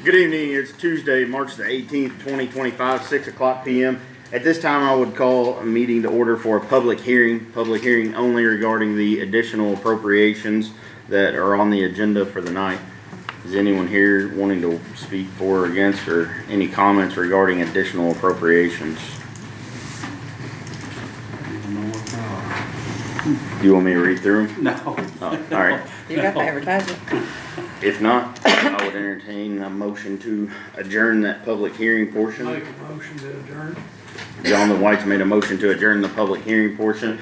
Good evening. It's Tuesday, March the 18th, 2025, 6 o'clock p.m. At this time, I would call a meeting to order for a public hearing only regarding the additional appropriations that are on the agenda for the night. Is anyone here wanting to speak for or against, or any comments regarding additional appropriations? Do you want me to read through them? No. Oh, all right. You got to advertise it. If not, I would entertain a motion to adjourn that public hearing portion. Make a motion to adjourn. John the White's made a motion to adjourn the public hearing portion.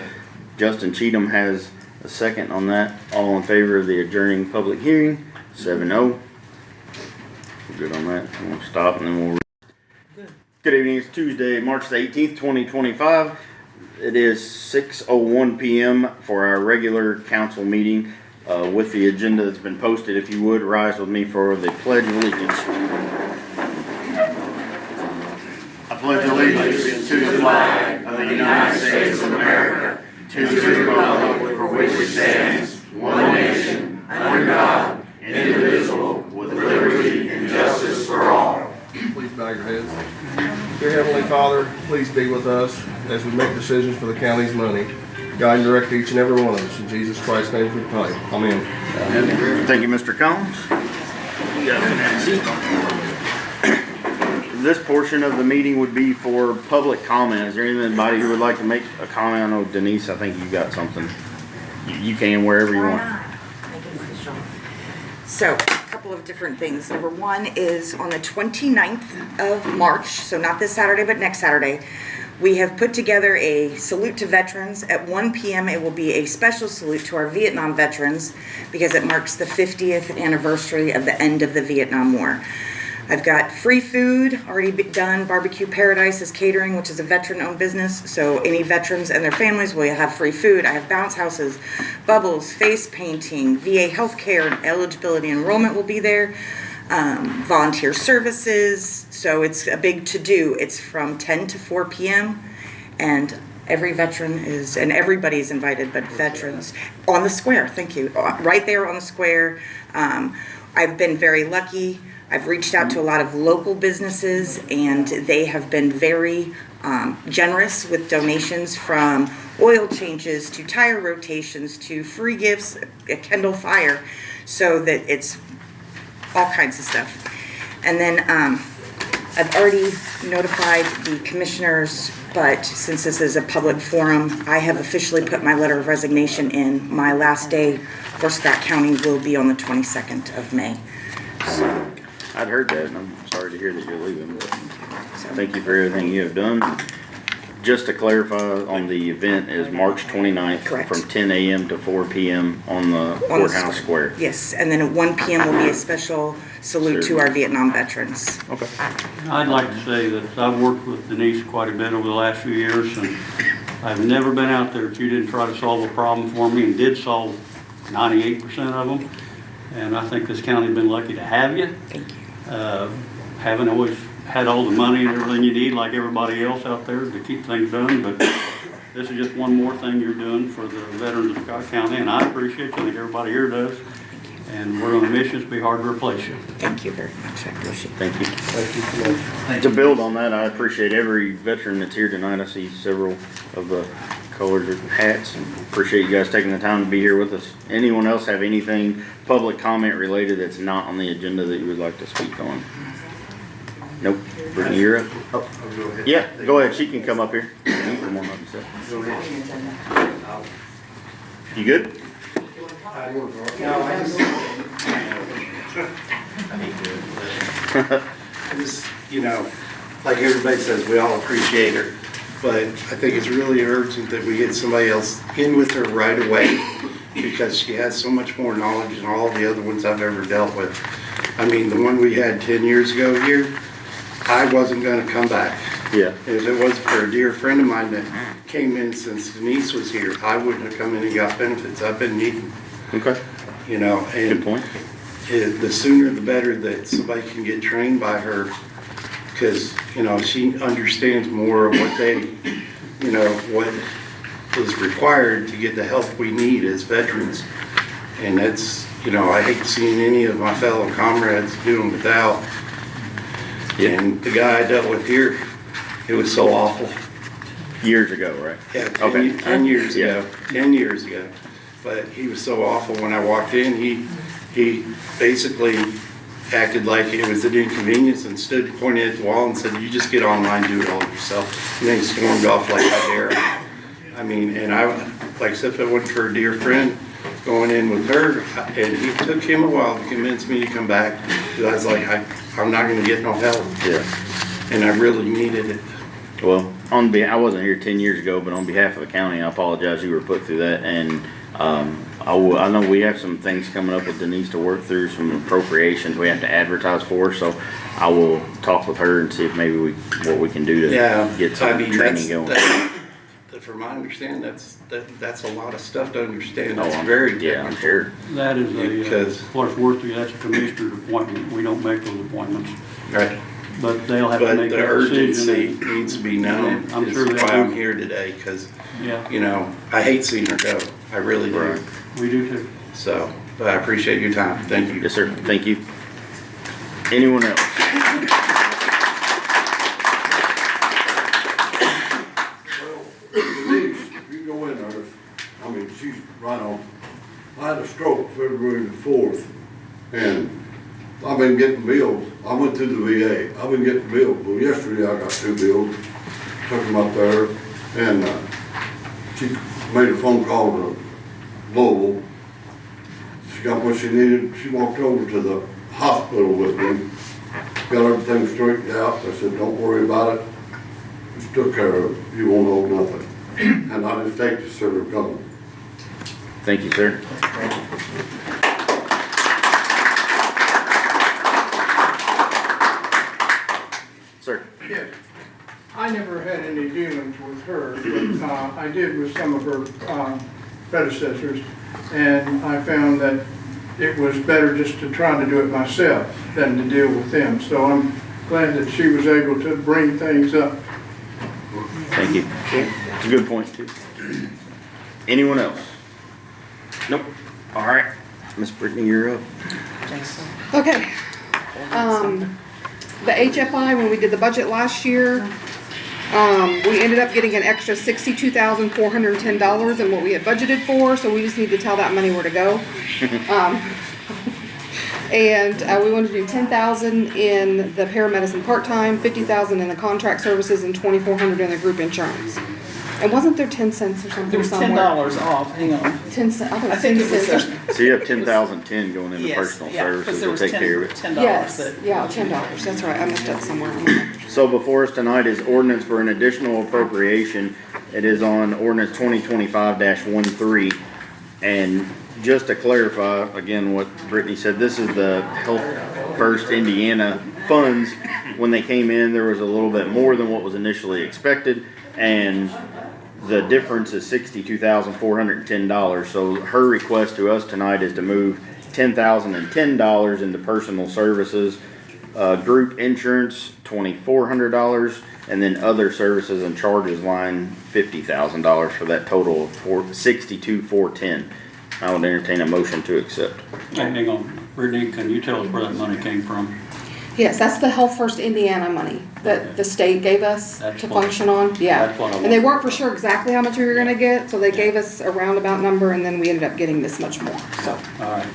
Justin Cheatham has a second on that. All in favor of the adjourning public hearing? 7-0. We're good on that. We'll stop and then we'll. Good evening. It's Tuesday, March the 18th, 2025. It is 6:01 p.m. for our regular council meeting. With the agenda that's been posted, if you would rise with me for the Pledge of Allegiance. I pledge allegiance to the flag of the United States of America, to the republic for which it stands, one nation, under God, indivisible, with liberty and justice for all. Please bow your heads. Dear Heavenly Father, please be with us as we make decisions for the county's money. Guide and direct each and every one of us. In Jesus Christ's name we pray. Amen. Thank you, Mr. Collins. This portion of the meeting would be for public comment. Is there anybody who would like to make a comment? I know Denise, I think you got something. You can wherever you want. Make it official. So, a couple of different things. Number one is on the 29th of March, so not this Saturday, but next Saturday, we have put together a salute to veterans. At 1 p.m. it will be a special salute to our Vietnam veterans because it marks the 50th anniversary of the end of the Vietnam War. I've got free food already done. Barbecue Paradise is catering, which is a veteran-owned business, so any veterans and their families will have free food. I have bounce houses, bubbles, face painting, VA healthcare, eligibility enrollment will be there. Volunteer services, so it's a big to-do. It's from 10 to 4 p.m. and every veteran is, and everybody's invited, but veterans on the square. Thank you. Right there on the square. I've been very lucky. I've reached out to a lot of local businesses and they have been very generous with donations, from oil changes to tire rotations to free gifts, a Kindle Fire, so that it's all kinds of stuff. And then I've already notified the commissioners, but since this is a public forum, I have officially put my letter of resignation in. My last day for Scott County will be on the 22nd of May. So, I'd heard that, and I'm sorry to hear that you're leaving, but thank you for everything you have done. Just to clarify, on the event is March 29th. Correct. From 10 a.m. to 4 p.m. on the courthouse square. Yes, and then at 1 p.m. will be a special salute to our Vietnam veterans. Okay. I'd like to say that I've worked with Denise quite a bit over the last few years, and I've never been out there that you didn't try to solve a problem for me, and did solve 98% of them. And I think this county's been lucky to have you. Thank you. Haven't always had all the money and everything you need like everybody else out there to keep things done, but this is just one more thing you're doing for the veterans of Scott County, and I appreciate you. I think everybody here does. And we're going to miss you. It's be hard to replace you. Thank you very much. I appreciate it. Thank you. Thank you. To build on that, I appreciate every veteran that's here tonight. I see several of the colors of hats, and appreciate you guys taking the time to be here with us. Anyone else have anything public comment related that's not on the agenda that you would like to speak on? Nope. Brittany, you're up. Oh, go ahead. Yeah, go ahead. She can come up here. You can come on up and sit. Go ahead. You good? Just, like everybody says, we all appreciate her, but I think it's really urgent that we get somebody else in with her right away, because she has so much more knowledge than all the other ones I've ever dealt with. I mean, the one we had 10 years ago here, I wasn't going to come back. Yeah. If it wasn't for a dear friend of mine that came in since Denise was here, I wouldn't have come in and got benefits. I've been needing, Okay. and Good point. the sooner the better that somebody can get trained by her, because she understands more of what what is required to get the help we need as veterans. And that's I hate seeing any of my fellow comrades doing without, Yeah. And the guy I dealt with here, it was so awful. Years ago, right? Yeah, Okay. 10 years Yeah. ago, 10 years ago. But he was so awful when I walked in, he basically acted like it was an inconvenience and stood, pointed at the wall and said, you just get online, do it all yourself. And then he stormed off like I dare. I mean, and I, like I said, if I went for a dear friend going in with her, and it took him a while to convince me to come back, because I was like, I'm not gonna get no help. Yeah. And I really needed it. Well, I wasn't here 10 years ago, but on behalf of the county, I apologize you were put through that. And I know we have some things coming up with Denise to work through, some appropriations we have to advertise for. So I will talk with her and see if maybe what we can do to get some training going. From my understanding, that's a lot of stuff to understand. Oh, That's very yeah, I'm technical. sure. That is Because- what's worth it, that's a commissioner's appointment. We don't make those appointments. Right. But they'll have to But make the that urgency decision. needs to be known. I'm Is sure they why do. I'm here today, because, Yeah, you know, I hate seeing her go. I really do. Right. we do too. So, but I appreciate your time. Thank you. Yes, sir. Thank you. Anyone else? Denise, you go in there, I mean, she's right on. I had a stroke February the 4th, and I've been getting bills. I went to the VA. I've been getting bills. Well, yesterday I got 2 bills, took them up there, and she made a phone call to Louisville. She got what she needed. She walked over to the hospital with me, got everything straightened out. I said, don't worry about it. Just took care of it. You won't owe nothing. And I just take the serve coming. Thank you, sir. Sir. Yes. I never had any dealings with her, but I did with some of her predecessors, and I found that it was better just to try to do it myself than to deal with them. So I'm glad that she was able to bring things up. Thank you. It's a good point, too. Anyone else? Nope. All right. Miss Brittany, you're up. Okay. The HFI, when we did the budget last year, we ended up getting an extra $62,410 than what we had budgeted for, so we just need to tell that money where to go. And we wanted to do 10,000 in the paramedicine part-time, 50,000 in the contract services, and 2,400 in the group insurance. And wasn't there 10 cents or something There was somewhere? $10 off, hang on. 10 cents, I think it was, So you have 10,010 going into yes, personal yeah, because services there to was take care of it. $10 Yes, that. yeah, $10, that's right, I messed up somewhere. So before us tonight is ordinance for an additional appropriation. It is on ordinance 2025-13. And just to clarify, again, what Brittany said, this is the Health First Indiana funds. When they came in, there was a little bit more than what was initially expected, and the difference is $62,410. So her request to us tonight is to move $10,010 into personal services, group insurance $2,400, and then other services and charges line $50,000 for that total of $62,410. I would entertain a motion to accept. Hey, hang on, Brittany, can you tell us where that money came from? Yes, that's the Health First Indiana money that the state gave us That's to what- function on, yeah. that's what I And they want. weren't for sure exactly how much we were gonna get, so they gave us a roundabout number, and then we ended up getting this much more, so. All right,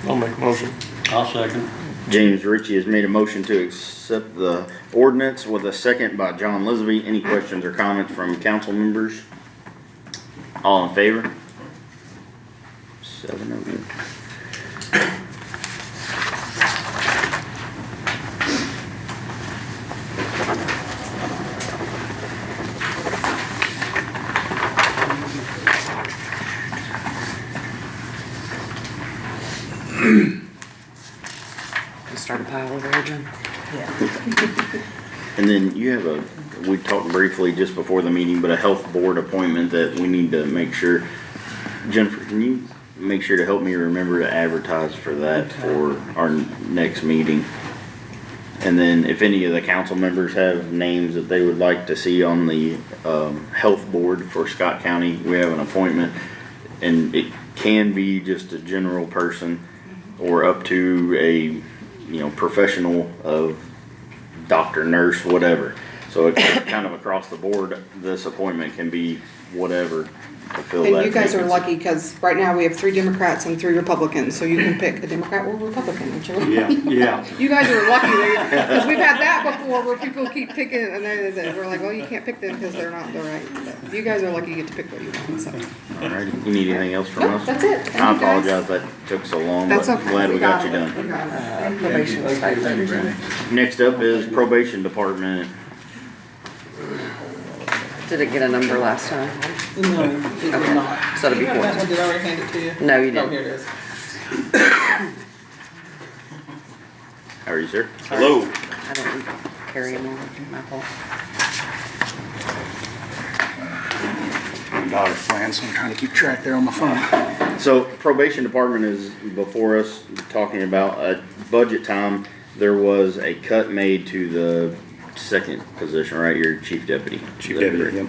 I'll make a motion. I'll second. James Ritchie has made a motion to accept the ordinance with a second by John Lisby. Any questions or comments from council members? All in favor? 7-0. Start a pile over there, Jim. And then you have we talked briefly just before the meeting, but a health board appointment that we need to make sure. Jennifer, can you make sure to help me remember to advertise for that for our next meeting? And then if any of the council members have names that they would like to see on the health board for Scott County, we have an appointment. And it can be just a general person or up to a professional of doctor, nurse, whatever. So it's kind of across the board, this appointment can be whatever to fill that And you guys are vacancy. lucky, cause right now we have 3 Democrats and 3 Republicans, so you can pick a Democrat or Republican, whichever. Yeah, yeah. You guys are lucky, because we've had that before where people keep picking, and we're like, well, you can't pick them because they're not the right. But you guys are lucky you get to pick what you want, so. Alrighty, you need anything else from Nope, us? that's it. Thank I you, guys. apologize that took so long, but That's okay. glad we got you it. done. We got it. Probation stipend. Next up is probation department. Did it get a number last time? No, it did not. So it'll be You have that 14. one, did I already hand it to you? No, you Oh, didn't. here it is. How are you, sir? Hello. I don't carry them on my fault. My daughter's playing, so I'm trying to keep track there on my phone. So probation department is before us talking about at budget time. There was a cut made to the second position, right? Your chief deputy. Chief deputy, yep.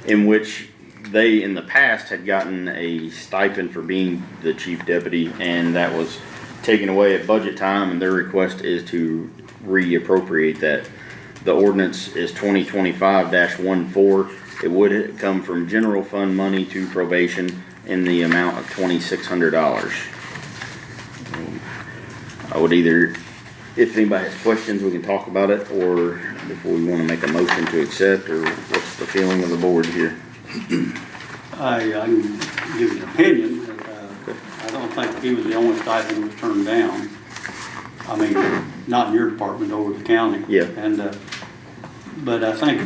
In which they in the past had gotten a stipend for being the chief deputy, and that was taken away at budget time, and their request is to reappropriate that. The ordinance is 2025-14. It would come from general fund money to probation in the amount of $2,600. I would either, if anybody has questions, we can talk about it, or if we want to make a motion to accept, or what's the feeling of the board here? I can give an opinion, but I don't think he was the only stipend that was turned down. I mean, not in your department, over the county. Yeah. And, but I think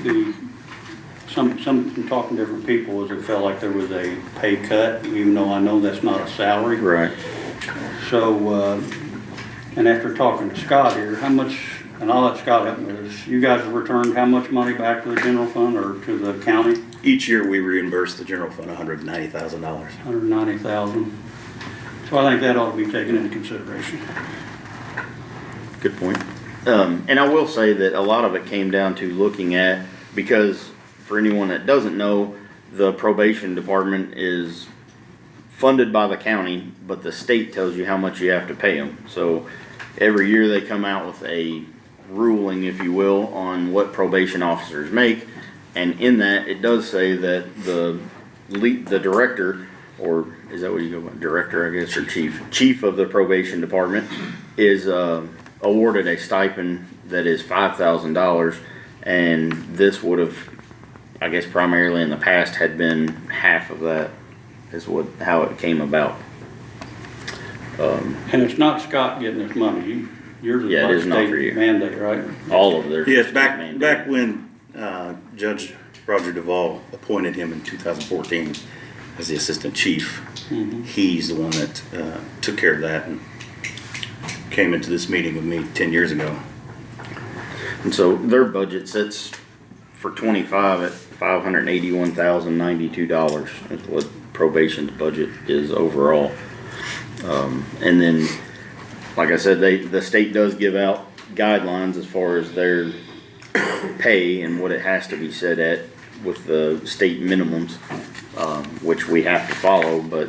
from talking to different people, is it felt like there was a pay cut, even though I know that's not a salary. Right. So, and after talking to Scott here, how much, and I'll let Scott help me with this, you guys have returned how much money back to the general fund or to the county? Each year we reimburse the general fund $190,000. $190,000. So I think that ought to be taken into consideration. Good point. And I will say that a lot of it came down to looking at, because for anyone that doesn't know, the probation department is funded by the county, but the state tells you how much you have to pay them. So every year they come out with a ruling, if you will, on what probation officers make. And in that, it does say that the director, or is that what you go by, director, I guess, or chief of the probation department is awarded a stipend that is $5,000, and this would have, I guess, primarily in the past had been half of that, is how it came about. And it's not Scott getting his money. Yours is Yeah, it by is not for you. state mandate, right? All of their Yes, back mandate. when Judge Roger Duvall appointed him in 2014 as the assistant chief, he's the one that took care of that and came into this meeting with me 10 years ago. And so their budget sits for 25 at $581,092 is what probation's budget is overall. And then, like I said, the state does give out guidelines as far as their pay and what it has to be set at with the state minimums, which we have to follow, but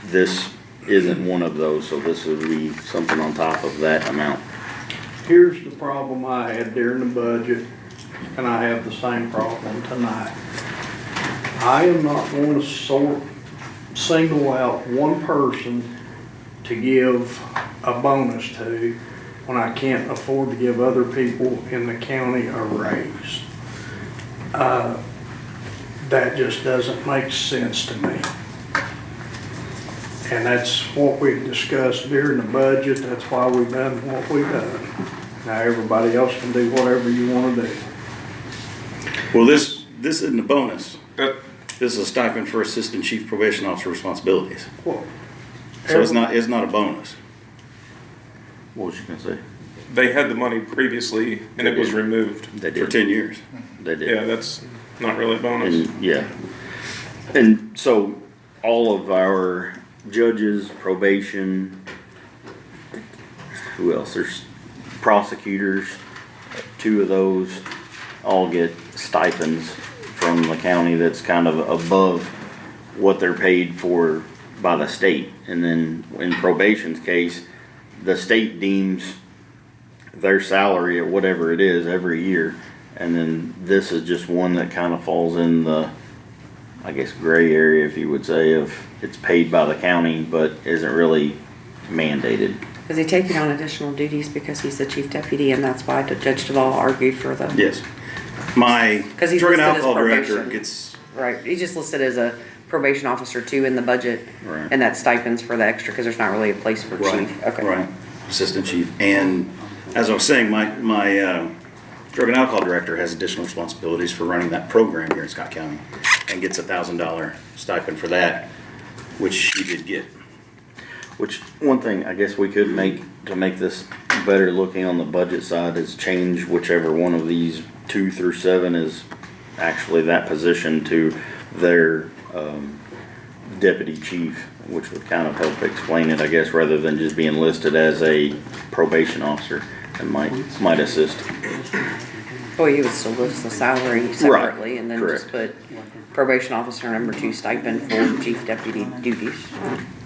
this isn't one of those, so this would be something on top of that amount. Here's the problem I had during the budget, and I have the same problem tonight. I am not going to single out one person to give a bonus to when I can't afford to give other people in the county a raise. That just doesn't make sense to me. And that's what we discussed during the budget. That's why we've done what we've done. Now everybody else can do whatever you want to do. Well, this isn't a bonus. This is a stipend for assistant chief probation officer responsibilities. Well, So it's not a bonus. What was you gonna say? They had the money previously and it was removed. They For did. 10 years. They did. Yeah, that's not really a bonus. And, yeah. And so all of our judges, probation, who else? There's prosecutors, 2 of those all get stipends from the county that's kind of above what they're paid for by the state. And then in probation's case, the state deems their salary at whatever it is every year. And then this is just one that kind of falls in the, I guess, gray area, if you would say, of it's paid by the county, but isn't really mandated. Is he taking on additional duties because he's the chief deputy, and that's why Judge Duvall argued for the? Yes. My 'Cause he's drug and listed as alcohol director probation. gets, Right, he's just listed as a probation officer too in the budget. Right. And that's stipends for the extra, because there's not really a place for right, chief. Okay. right, assistant chief. And as I was saying, my drug and alcohol director has additional responsibilities for running that program here in Scott County and gets $1,000 stipend for that, which she did get. Which, one thing I guess we could make to make this better looking on the budget side is change whichever one of these 2 through 7 is actually that position to their deputy chief, which would kind of help explain it, I guess, rather than just being listed as a probation officer, and might assist. Well, you would still list the salary separately and then just correct. put probation officer #2 stipend for chief deputy duties.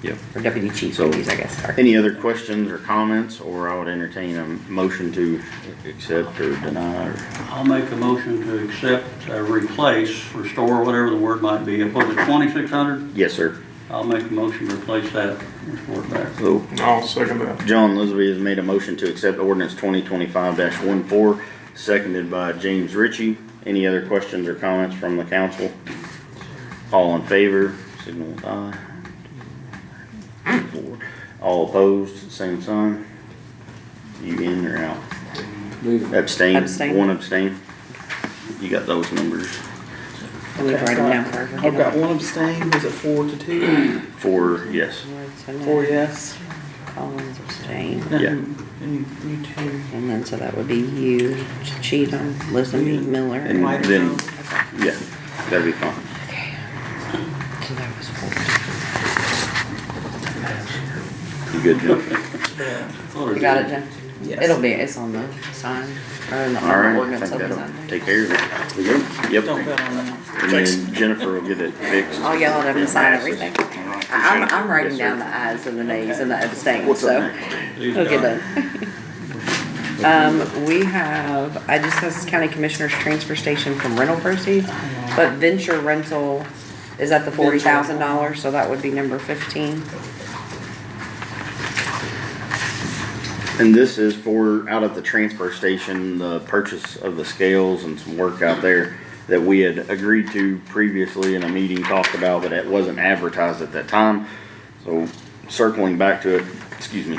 Yep. Or deputy chief So, duties, I guess. Sorry. any other questions or comments, or I would entertain a motion to accept or deny, or I'll make a motion to accept, replace, restore, whatever the word might be. Was it 2,600? yes, sir. I'll make a motion to replace that, restore it back. So, I'll second that. John Lisby has made a motion to accept ordinance 2025-14, seconded by James Ritchie. Any other questions or comments from the council? All in favor, signal with aye. 4. All opposed, same sign. You in or out? Abstain? Abstain. 1 abstain. You got those numbers. And we write them down for her. I've got 1 abstain, was it 4-2? 4 yes. 4 yes. Collins abstain. Yeah. And you 2. And then, so that would be you, Cheatham, Lisbon, Miller. And White or then, no? yeah, that'd be fine. Okay. So that was 4. You good, John? You got it, Jen? Yes. It's on the sign, or in the All right, I ordinance think of the that'll sign. take care of it. We good? Yep. Don't bet on that. And then Jennifer will get it fixed. I'll yell at him to sign everything. I'm writing Yes, down sir. the ayes and the nays and the abstains, What's up so. next? Please, It'll get God. done. We have, I just has county commissioners transfer station from rental proceeds, but venture rental is at the $40,000, so that would be number 15. And this is for, out at the transfer station, the purchase of the scales and some work out there that we had agreed to previously in a meeting, talked about, but it wasn't advertised at that time. So circling back to it, excuse me,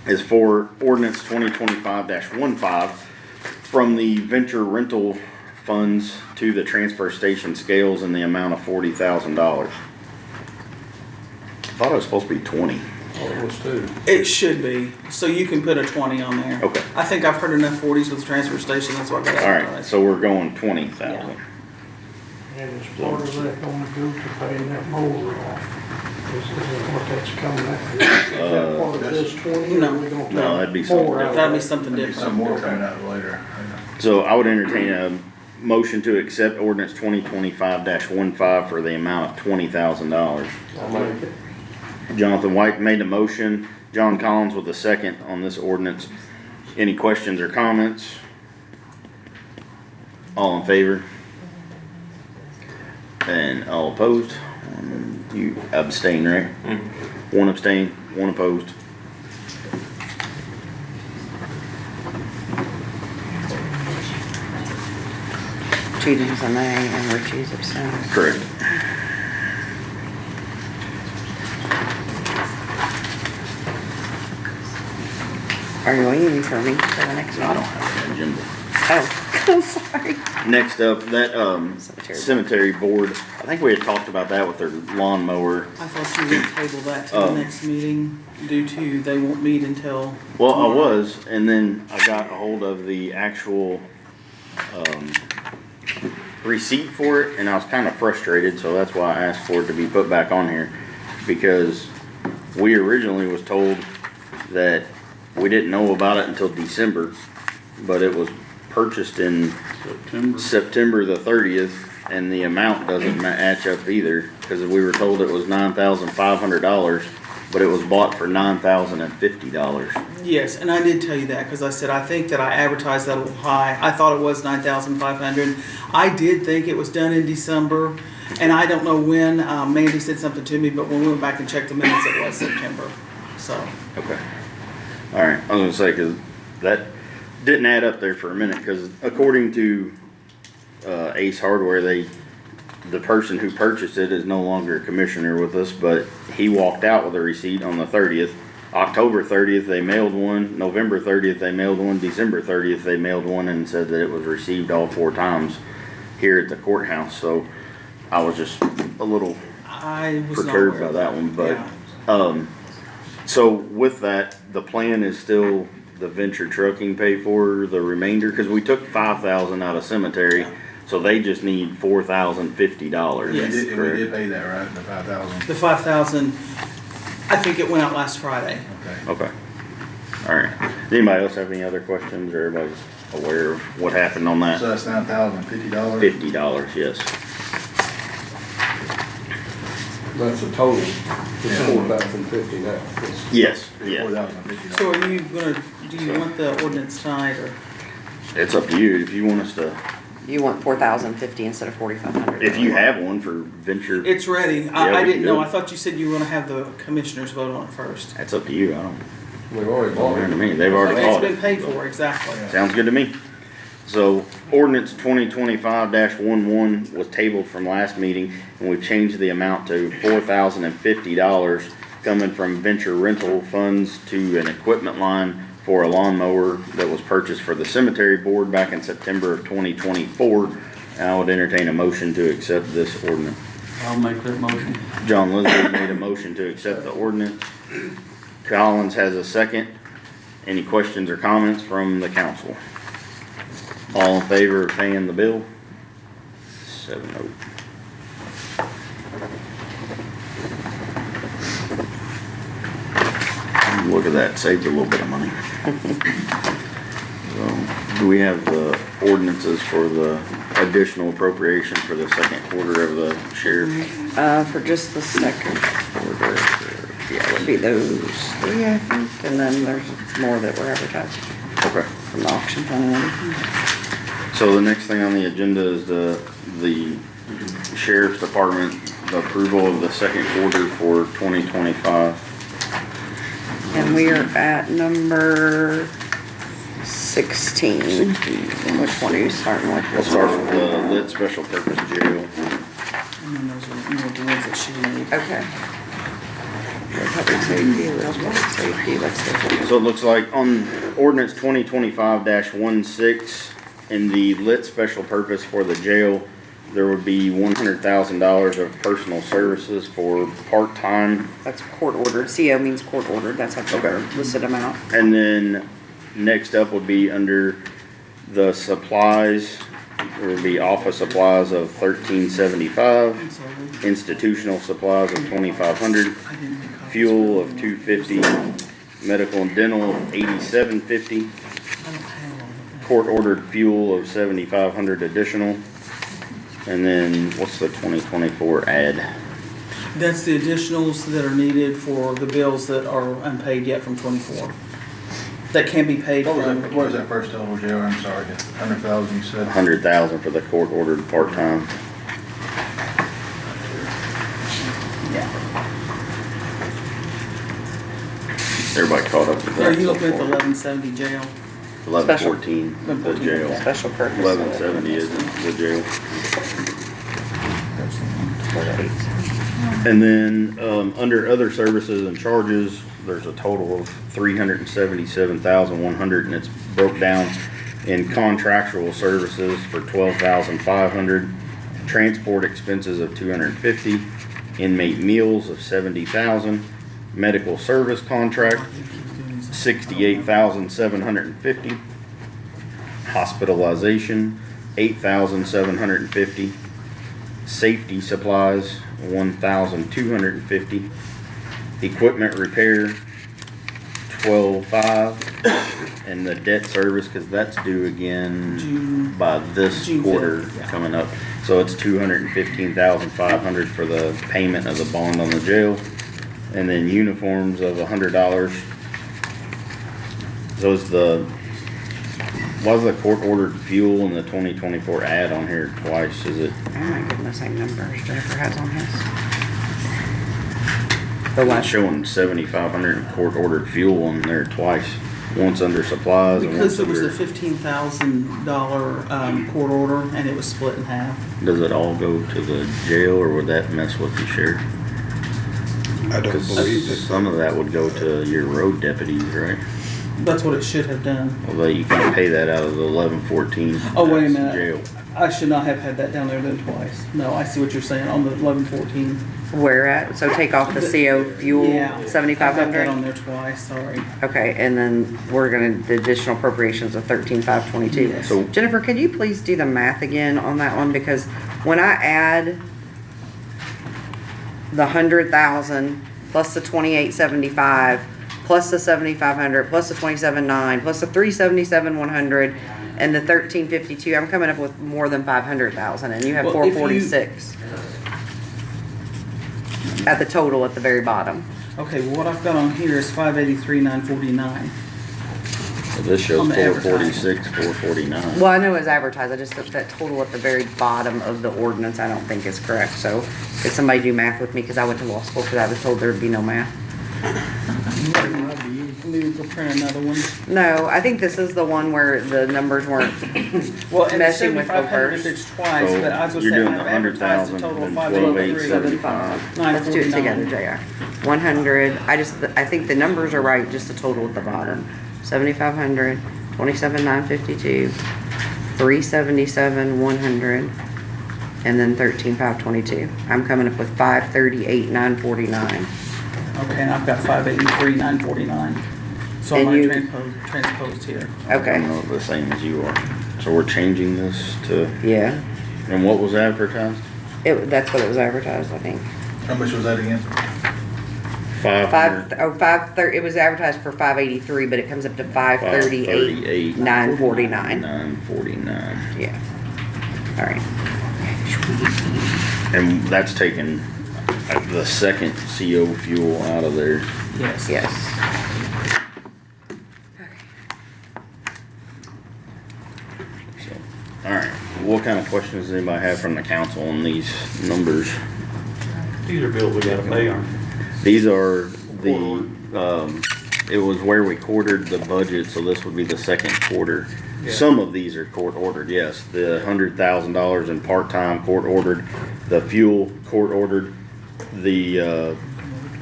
is for ordinance 2025-15 from the venture rental funds to the transfer station scales in the amount of $40,000. I thought it was supposed to be 20. Oh, it was 2. It should be, so you can put a 20 on there. Okay. I think I've heard enough 40s with the transfer station, that's why I got All right, advertised. so we're going 20,000. And is part of that gonna go to paying that mower off? Is that what that's coming out? Is that part of this 20? No. Or we gonna No, that'd be take something more out of That'd be it? something different. Some more coming out later. So I would entertain a motion to accept ordinance 2025-15 for the amount of $20,000. I'll make it. Jonathan White made the motion, John Collins with the second on this ordinance. Any questions or comments? All in favor? And all opposed? You abstain, right? 1 abstain, 1 opposed. Cheatham's a nay and Richie's abstaining. Correct. Are you waiting for me for the next I one? don't have an agenda. Oh, I'm sorry. Next up, that Cemetery. cemetery board, I think we had talked about that with their lawnmower. I thought you would table that to the next meeting due to they won't meet until. Well, I tomorrow. was, and then I got a hold of the actual receipt for it, and I was kind of frustrated, so that's why I asked for it to be put back on here, because we originally was told that we didn't know about it until December, but it was purchased in September the 30th, and the amount doesn't match up either, because we were told it was $9,500, but it was bought for $9,050. Yes, and I did tell you that, because I said, I think that I advertised that a little high. I thought it was 9,500. I did think it was done in December, and I don't know when, Mandy said something to me, but when we went back and checked the minutes, it was September, so. Okay. All right, I was gonna say, cause that didn't add up there for a minute, cause according to, Ace Hardware, the person who purchased it is no longer a commissioner with us, but he walked out with a receipt on the 30th. October 30th, they mailed one. November 30th, they mailed one. December 30th, they mailed one and said that it was received all 4 times here at the courthouse. So I was just a little I was not perturbed aware by of that one. But Yeah. so with that, the plan is still the venture trucking pay for the remainder, because we took $5,000 out of cemetery. So they just need $4,050. Yes. We did pay that, right, the 5,000? The 5,000, I think it went out last Friday. Okay. Okay. All right. Does anybody else have any other questions, or everybody's aware of what happened on that? So that's $9,050? $50, yes. That's a total, it's $4,050 now. Yes, yeah. $4,050. So are you gonna, do you want the ordinance tonight, or? It's up to you if you want us to, You want 4,050 instead of 4,500? if you have one for venture, It's ready. Yeah, I we didn't can know. do it. I thought you said you were gonna have the commissioners vote on it first. that's up to you. I don't, We've already bought to it. me. They've already It's bought been it. paid for, exactly. Sounds good to me. So ordinance 2025-11 was tabled from last meeting, and we've changed the amount to $4,050 coming from venture rental funds to an equipment line for a lawnmower that was purchased for the cemetery board back in September of 2024. And I would entertain a motion to accept this ordinance. I'll make that motion. John Leslie made a motion to accept the ordinance. Collins has a second. Any questions or comments from the council? All in favor of paying the bill? 7-0. Look at that, saved a little bit of money. So, do we have the ordinances for the additional appropriation for the second quarter of the sheriff? For just the second quarter, yeah, it would be those 3, I think, and then there's more that were advertised Okay. from the auction fund and everything. So the next thing on the agenda is the sheriff's department, the approval of the second quarter for 2025. And we are at number 16. Which one are you starting with? We'll start with the lit special purpose jail. And then those are, the ones that she made. Okay. Public safety, public safety, let's see. So it looks like on ordinance 2025-16, in the lit special purpose for the jail, there would be $100,000 of personal services for part-time. That's court ordered. CO means court ordered. That's how Okay. the listed amount. And then next up would be under the supplies, there would be office supplies of $1,375, I'm sorry. institutional supplies of $2,500, I didn't make copies. fuel of $250, medical and dental of $87.50, I don't have all of court ordered fuel of $7,500 additional, and then what's the 2024 ad? that. That's the additionals that are needed for the bills that are unpaid yet from 24. That can be paid What from. was that first total, Joe? I'm sorry, 100,000 you said? $100,000 for the court ordered part-time. Everybody caught up with that. Are you so looking at the far. 1170 jail? 1114, the jail. Special purpose. 1170 is the jail. There's the one. And then, under other services and charges, there's a total of $377,100, and it's broke down in contractual services for $12,500, transport expenses of $250, inmate meals of $70,000, medical service contract, $68,750, hospitalization, $8,750, safety supplies, $1,250, equipment repair, $12,500, and the debt service, cause that's due again June. by this June quarter 5th, yeah. coming up. So it's $215,500 for the payment of the bond on the jail. And then uniforms of $100. So is was the court ordered fuel in the 2024 ad on here twice? Is it? I might give him the same numbers Jennifer has on his. The It's last, showing 7,500 in court ordered fuel on there twice. Once under supplies and once Because it was a under. $15,000 court order and it was split in half. Does it all go to the jail or would that mess with the sheriff? I don't 'Cause believe that. some of that would go to your road deputies, right? That's what it should have done. Although you can't pay that out of the 1114. Oh, wait a That's minute. Jail. I should not have had that down there then twice. No, I see what you're saying on the 1114. where at? So take off the CO fuel, Yeah. I got that on 7,500? there twice, sorry. Okay, and then we're gonna, the additional appropriations of 13,522. Yes. So- Jennifer, could you please do the math again on that one? Because when I add the 100,000 plus the 2875 plus the 7,500 plus the 27,900 plus the 377,100 and the 1352, I'm coming up with more than 500,000, and you have Well, if you- 446 at the total at the very bottom. Okay, well, what I've got on here is 583,949. So this shows On the 446, 449. Well, I know it's advertised, I just looked at total at the very bottom of the ordinance, I don't think is correct, so could somebody do math with me, cause I went to law school, cause I was told there'd be no math. Maybe go print another one. No, I think this is the one where the numbers weren't Well, and the meshing with the 7,500 verse. it's twice, but I was gonna You're say doing I've the advertised a 100,000 total of and 583. 12,875. Let's do it together, 949. JR. 100, I think the numbers are right, just the total at the bottom. 7,500, 27,952, 377,100, and then 13,522. I'm coming up with 538,949. Okay, and I've got 583,949. So I'm And gonna you- transposed here. Okay, I'm not the same as you are. So we're changing this to, yeah, and what was advertised? that's what it was advertised, I think. How much was that again? 500. It was advertised for 583, but it comes up to 538, 949. 949. Yeah. All right. And that's taking the second CO fuel out of there. Yes. Yes. So, all right. What kind of questions does anybody have from the council on these numbers? These are bills we gotta pay, aren't they? These are the, it was where we quartered the budget, so this would be the second quarter. Yeah. Some of these are court ordered, yes. The $100,000 in part-time court ordered, the fuel court ordered, the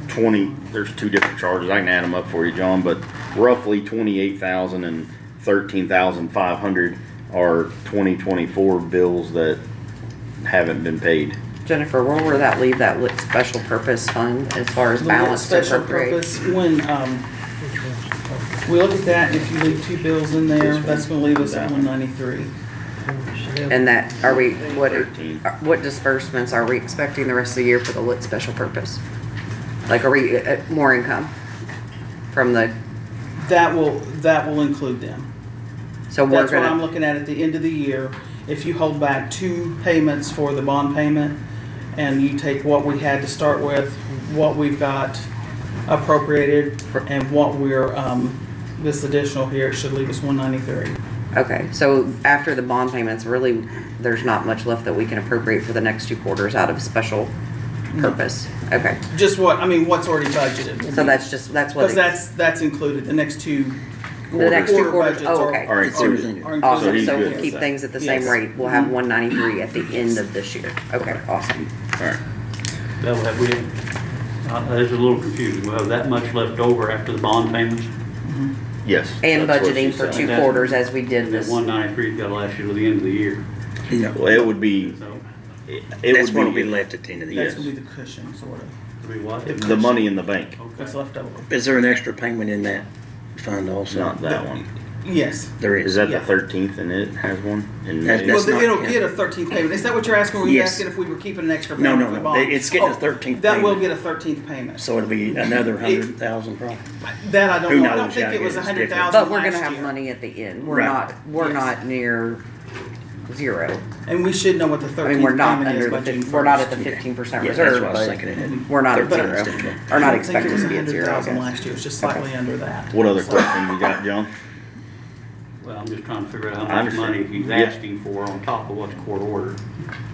20, there's two different charges. I can add them up for you, John, but roughly 28,000 and 13,500 are 2024 bills that haven't been paid. Jennifer, where will that leave that special purpose fund as far as The balance to special appropriate? purpose, when, we look at that, if you leave two bills in there, that's gonna leave us at 193. And that, are we, 13. what disbursements are we expecting the rest of the year for the lit special purpose? Like, are we, more income from the, That will include them. so we're That's what I'm gonna, looking at the end of the year. If you hold back 2 payments for the bond payment, and you take what we had to start with, what we've got appropriated, and what we're, this additional here, it should leave us 193. okay, so after the bond payments, really, there's not much left that we can appropriate for the next 2 quarters out of special purpose? Okay, Just what, I mean, what's already budgeted. so that's what. Because that's included, the next 2 The next 2 quarters, budgets oh, are- okay. All right, so are So Awesome, he's so good. we'll keep things at the same Yes. rate, we'll have 193 at the end of this year. Okay, awesome. all right. That'll have, there's a little confusing. We'll have that much left over after the bond payments. Yes. And that's what budgeting she for said. 2 quarters as we did And that this. 193's gotta last you till the end of the year. Well, it would be, So, it That's would what'll be be left at the end of the That's year. gonna be the cushion, sort of, it'll be what? the money in the bank, what's left over. Is there an extra payment in that fund also? not that one. Yes. There Is is. that Yeah. the 13th and it has one? And That's- Well, not it'll counted. get a 13th payment. Is that what you're asking? Were you Yes. asking if we were keeping an extra No, payment no, for the no. bond? It's getting a Oh, 13th That will payment. get a 13th payment. So it'll be another 100,000 probably. That I don't Who know. I don't knows? think Yeah, it was it's 100,000 But we're last gonna have year. money at the end, Right. we're Yes. not near, zero. And we should know what the I mean, we're 13th not payment is under by the, June we're not at 1st. the 15% Yeah, that's reserve, what I was but thinking. we're not at 13 zero. instead. Or not I think it expecting was to be at zero, I 100,000 guess. last year, it's just slightly under that. What other question you got, John? Well, I'm just trying to figure out I how much understand. money he's Yeah. asking for on top of what's court ordered.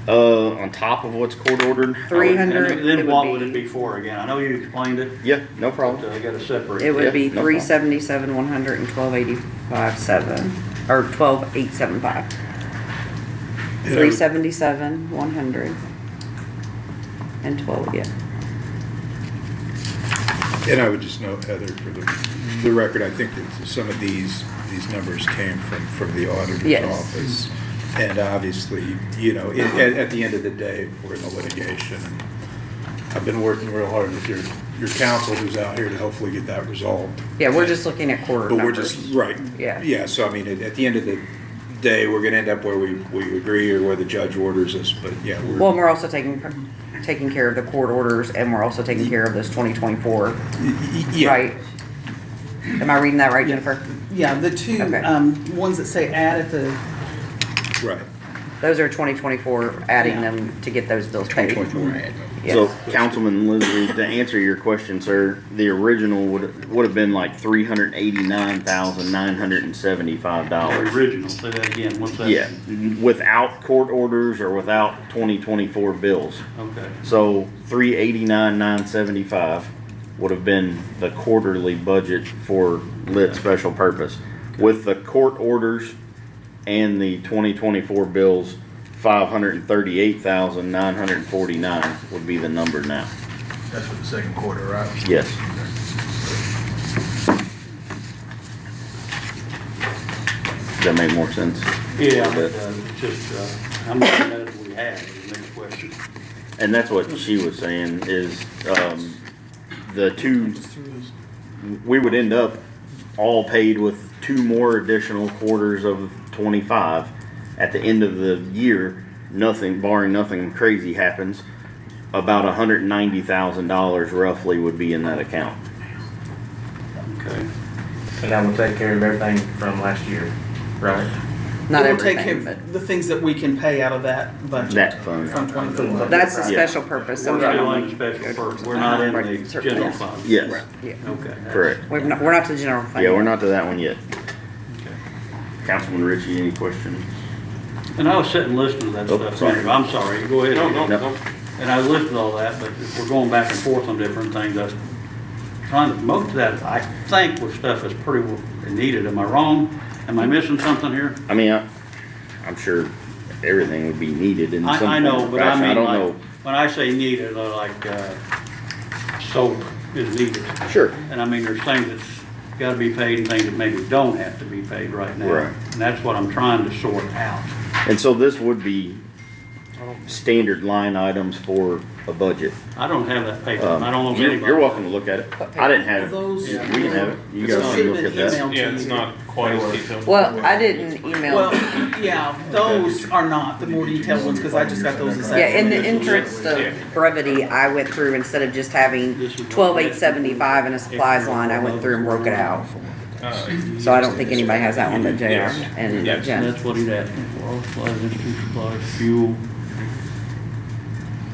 On top of what's court ordered? 300, And it then what would would it be, be for again? I know you explained it, Yeah, no but problem. I gotta separate. it would be no problem. 377, 100, and 1285.7, or 12,875. 377, 100, and 12, yeah. And I would just note, Heather, for the record, I think that some of these numbers came from the auditor's Yes. office. And obviously, you know, at the end of the day, we're in a litigation. And I've been working real hard with your counsel who's out here to hopefully get that resolved. Yeah, we're just looking at quarter But we're numbers. just, right. Yeah. Yeah, so I mean, at the end of the day, we're gonna end up where we agree or where the judge orders us, but yeah, Well, and we're also taking care of the court orders, and we're also taking care of this 2024, yeah. right? Am I reading that right, Jennifer? Yeah, the two, Okay. ones that say add at the, Right. Those are 2024, adding them to get those bills paid. 2024 ad. So, Yes. Councilman Leslie, to answer your question, sir, the original would have been like $389,975. The original, say that again, what's that? Yeah, without court orders or without 2024 bills. Okay, So 389,975 would have been the quarterly budget for lit special purpose. With the court orders and the 2024 bills, 538,949 would be the number now. That's for the second quarter, right? Yes. Does that make more sense? yeah, but, it's just, how much of that do we have is the next question. And that's what she was saying is, the two, we would end up all paid with 2 more additional quarters of 25. At the end of the year, nothing, barring nothing crazy happens, about $190,000 roughly would be in that account. Okay. And that will take care of everything from last year, right? Not it will take everything, care but of the things that we can pay out of that budget. That fund. From 2024. that's a Yeah. special purpose, so We're we still don't, in special purpose, we're not in the general fund. Yes, yeah. Okay. correct. We're not to general fund. Yeah, we're not to that one yet. Okay. Councilman Ritchie, any questions? And I was sitting listening to that Oh, stuff, sorry. Andrew. I'm sorry, go ahead. No. And I listened to all that, but if we're going back and forth on different things, I was trying to, most of that, I think was stuff that's pretty well needed. Am I wrong? Am I missing something here? I mean, I'm sure everything would be needed in some I form know, or but I fashion. I mean, don't like, know. when I say needed, like, soap is needed. Sure. And I mean, there's things that's gotta be paid and things that maybe don't have to be paid right now. Right. And that's what I'm trying to sort out. And so this would be standard line items for a budget. I don't have that paper. I don't know if anybody. You're welcome to look at it. I didn't have it. Those. Yeah. We can have it. You So guys it can should look have at been that. emailed to you. quite as detailed. Well, I didn't email. Well, yeah, those are not the more detailed ones, because I just got those this Yeah, in the afternoon. interest of brevity, I went through, instead of just having 12,875 in a supplies line, I went through and broke it out. So I don't think anybody has that one but JR and Yes. Jen. That's what he's asking for, all supplies, institute supplies, fuel,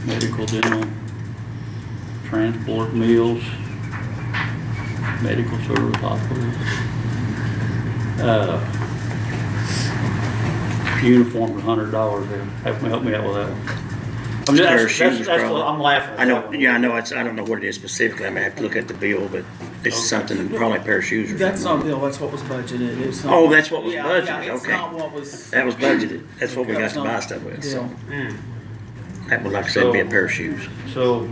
medical, dental, transport, meals, medical service, hospitals. Uniform for $100 there, help me out with that one. I'm just, Pair of shoes, that's probably. what I'm laughing. I know, yeah, I know, I don't know what it is specifically, I may have to look at the bill, but it's something, probably a pair of shoes or That's something. not Bill, that's what was budgeted. It's not- Oh, that's what was Yeah, budgeted, yeah, it's okay. not what was. That was budgeted, that's what we got to buy stuff with, so. Bill. That would, like I said, be a pair of shoes. So,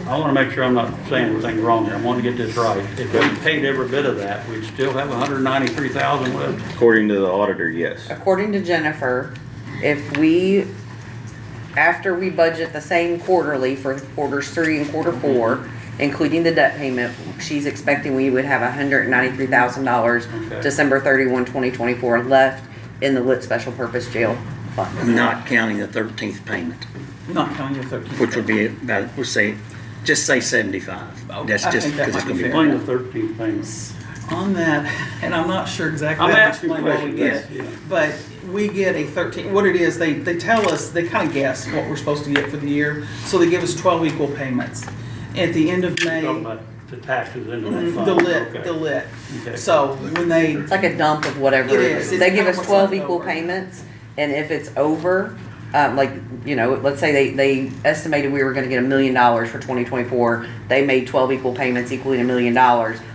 I wanna make sure I'm not saying anything wrong here, I wanna get this right. If we paid every bit of that, we'd still have 193,000 left. According to the auditor, yes. According to Jennifer, if we, after we budget the same quarterly for quarters 3 and quarter 4, including the debt payment, she's expecting we would have $193,000 Okay. December 31, 2024 left in the lit special purpose jail fund. Not counting the 13th payment, Not counting the 13th. which would be about, we'll say, just say 75. That's I just, think that because it's might be gonna be. fair. Explain the 13th payment. On that, and I'm not sure exactly I'm how to asking explain what we questions, get, yeah. but we get a 13, what it is, they tell us, they kind of guess what we're supposed to get for the year, so they give us 12 equal payments. At the end of You're May, talking about the taxes into that mhm, fund. the lit, Okay. the lit. Okay. So when they, It's like a dump of whatever. It is. It's They give kind us of what's 12 left equal over. payments, and if it's over, like, you know, let's say they estimated we were gonna get $1 million for 2024. They made 12 equal payments equaling $1 million,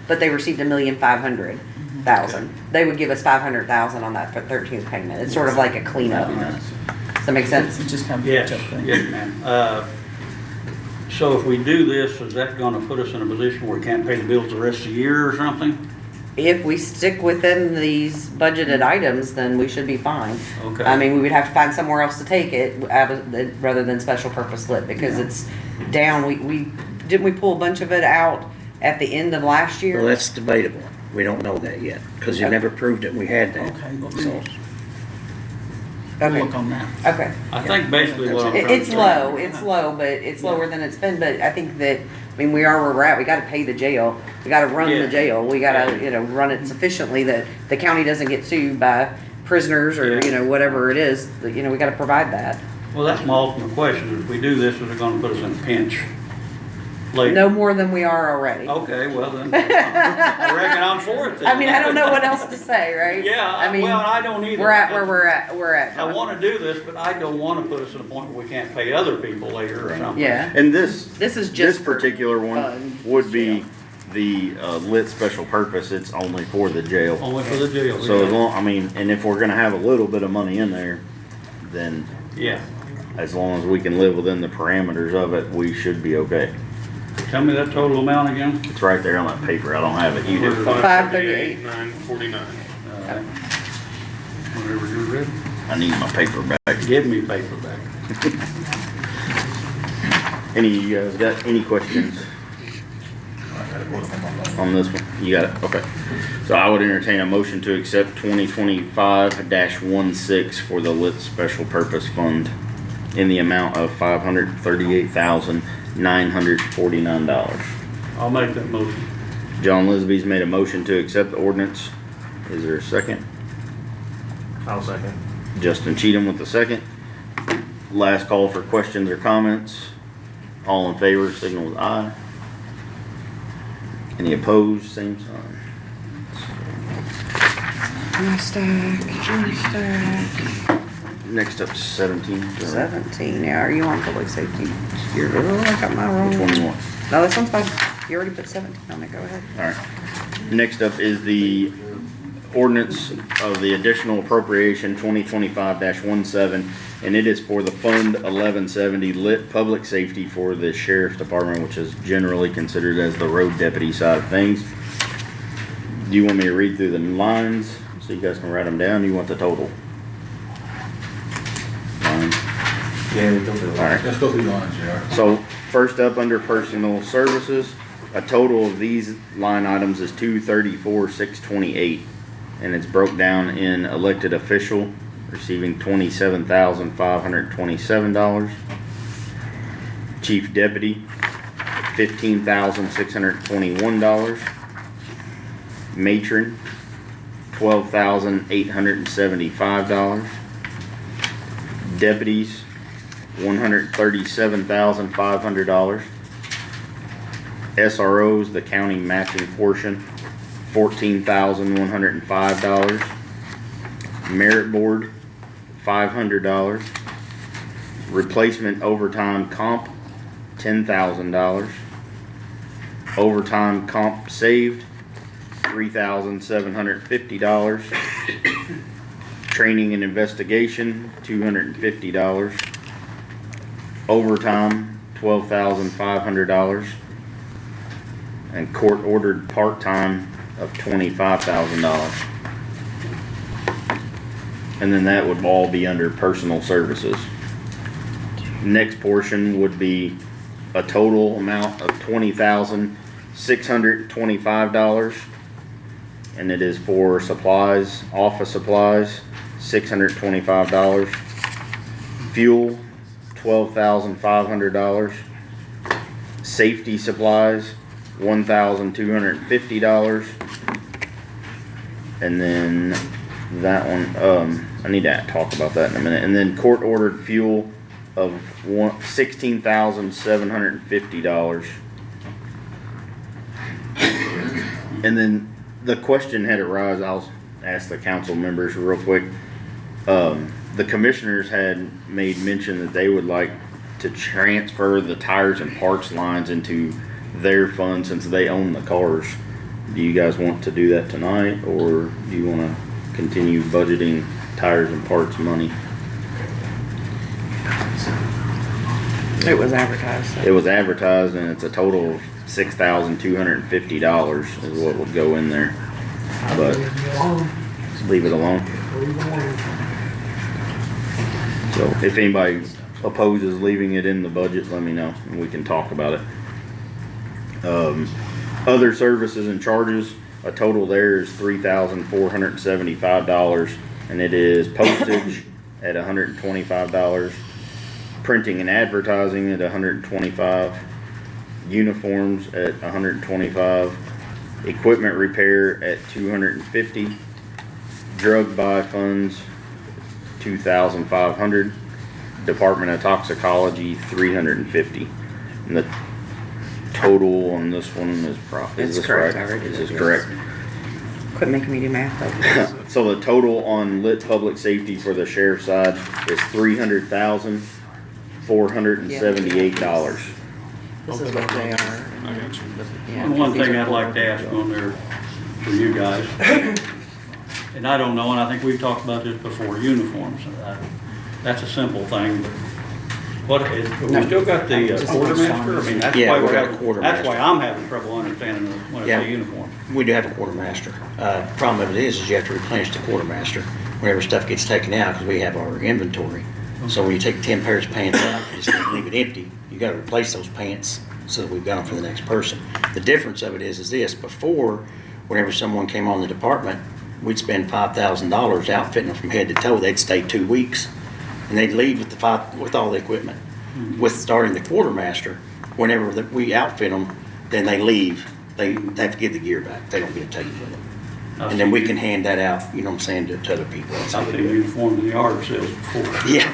but they received $1,500,000. They would give us $500,000 on that for 13th payment. It's sort of like a cleanup. Does that make sense? it's just kind of a Yes, catch-up thing. yes, ma'am. So if we do this, is that gonna put us in a position where we can't pay the bills the rest of the year or something? If we stick within these budgeted items, then we should be fine. Okay. I mean, we would have to find somewhere else to take it out of, rather than special purpose lit, because it's down. Didn't we pull a bunch of it out at the end of last year? Well, that's debatable. We don't know that yet, because you never proved that we had that. Okay, well, So, we'll Okay. look on that. Okay. I think basically what I'm trying to It's say- low, but it's lower than it's been, but I think that, I mean, we are where we're at, we gotta pay the jail, we gotta run Yeah. the jail, we gotta, you know, run it sufficiently that the county doesn't get sued by prisoners or, Yeah. you know, whatever it is, that, you know, we gotta provide that. Well, that's my ultimate question. If we do this, is it gonna put us in a pinch later? No more than we are already. Okay, well then, I reckon I'm for it then. I mean, I don't know what else to say, right? Yeah, I mean, well, I don't either. we're at where we're at. I wanna do this, but I don't wanna put us in a point where we can't pay other people later or something. Yeah, And this this is just this particular one fun. would be the lit special purpose. It's only for the jail. Only for the jail. So as long, I mean, and if we're gonna have a little bit of money in there, then Yeah. as long as we can live within the parameters of it, we should be okay. Tell me that total amount again? It's right there on that paper. I don't have it. You do. 538. 949. Whenever you're ready. I need my paper back. Give me paper back. Any, you guys got any questions on this one? You got it? Okay. So I would entertain a motion to accept 2025-16 for the lit special purpose fund in the amount of $538,949. I'll make that motion. John Lisby's made a motion to accept the ordinance. Is there a second? I'll second. Justin Cheatham with the second. Last call for questions or comments. All in favor, signal with aye. Any opposed, same sign. Next up, 17. 17, yeah, are you on public safety? You're, oh, I got my wrong. 21. No, this one's fine. You already put 17 on it, go ahead. Alright. Next up is the ordinance of the additional appropriation 2025-17, and it is for the Fund 1170 lit public safety for the sheriff's department, which is generally considered as the road deputy side of things. Do you want me to read through the lines so you guys can write them down? Do you want the total? Lines? Yeah, we go through it. Alright. Let's go through lines, yeah. So, first up, under personal services, a total of these line items is $234,628, and it's broke down in elected official, receiving $27,527. Chief deputy, $15,621. Matron, $12,875. Deputies, $137,500. SROs, the county matching portion, $14,105. Merit board, $500. Replacement overtime comp, $10,000. Overtime comp saved, $3,750. Training and investigation, $250. Overtime, $12,500. And court ordered part-time of $25,000. And then that would all be under personal services. Next portion would be a total amount of $20,625. And it is for supplies, office supplies, $625. Fuel, $12,500. Safety supplies, $1,250. And then that one, I need to talk about that in a minute. And then court ordered fuel of $16,750. And then the question had arisen, I'll ask the council members real quick. The commissioners had made mention that they would like to transfer the tires and parts lines into their fund since they own the cars. Do you guys want to do that tonight, or do you want to continue budgeting tires and parts money? It was advertised. So. It was advertised, and it's a total of $6,250 is what would go in there. But just leave it alone. So if anybody opposes leaving it in the budget, let me know and we can talk about it. Other services and charges, a total there is $3,475, and it is postage at $125, printing and advertising at $125, uniforms at $125, equipment repair at $250, drug buy funds $2,500, Department of Toxicology $350, and the total on this one is is this correct. right? I already Is did, this yes. correct? Quit making me do math. Though. So the total on lit public safety for the sheriff's side is $300,478. This is what they are. And one thing I'd like to ask on there for you guys, and I don't know, and I think we've talked about this before, uniforms. That's a simple thing, but what is, we still got the quartermaster? I mean, that's Yeah, why we we're got a having, quartermaster. that's why I'm having trouble understanding when it's Yeah. a uniform. We do have a quartermaster. Problem of it is you have to replenish the quartermaster whenever stuff gets taken out, because we have our inventory. So when you take 10 pairs of pants out, you just leave it empty, you gotta replace those pants so that we've got them for the next person. The difference of it is this: before, whenever someone came on the department, we'd spend $5,000 outfitting them from head to toe. They'd stay 2 weeks, and they'd leave with with all the equipment. With starting the quartermaster, whenever we outfit them, then they leave. They have to give the gear back. They don't get to take it with them. And then we can hand that out, you know what I'm saying, to other people. That's how I've we seen do it. uniform in the yard sales before. Yeah.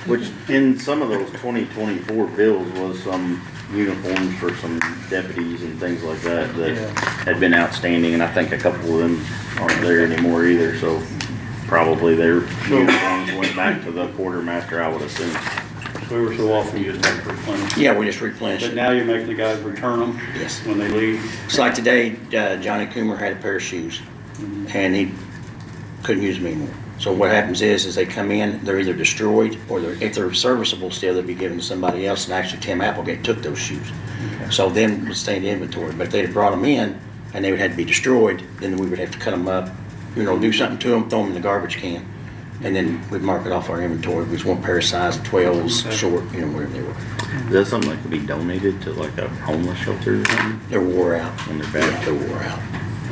Which in some of those 2024 bills was some uniforms for some deputies and things like that that had been outstanding, and I think a couple of them aren't there anymore either, so probably their uniforms went back to the quartermaster, I would assume. We were so often you just have to replenish. Yeah, we just replenish But it. now you make the guys return them Yes. when they leave. It's like today, Johnny Coomer had a pair of shoes, and he couldn't use them anymore. So what happens is they come in, they're either destroyed, or if they're serviceable still, they'll be given to somebody else, and actually Tim Applegate took those shoes. So then we'd stay in the inventory. But if they'd have brought them in, and they would have to be destroyed, then we would have to cut them up, do something to them, throw them in the garbage can, and then we'd mark it off our inventory. It was one pair of size 12s, short, whatever they were. Is that something that could be donated to like a homeless shelter or something? They're wore out. When they're bad? They're wore out.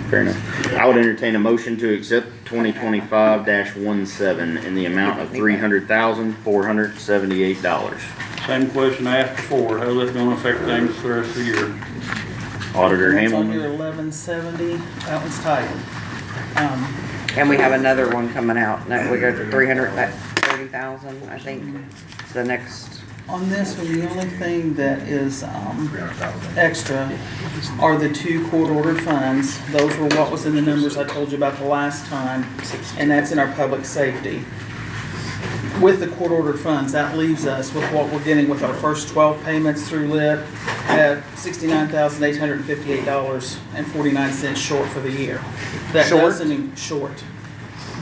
Fair enough. I would entertain a motion to accept 2025-17 in the amount of $300,478. Same question I asked before, how's that gonna affect things the rest of the year? Auditor It's on here Hamlin. 1170, that one's tight. And we have another one coming out. Now we go to 330,000, I think. It's the next. On this one, the only thing that is extra are the 2 court-ordered funds. Those were what was in the numbers I told you about the last time, and that's in our public safety. With the court-ordered funds, that leaves us with what we're getting with our first 12 payments through LIP at $69,858.49 short for the year. That short.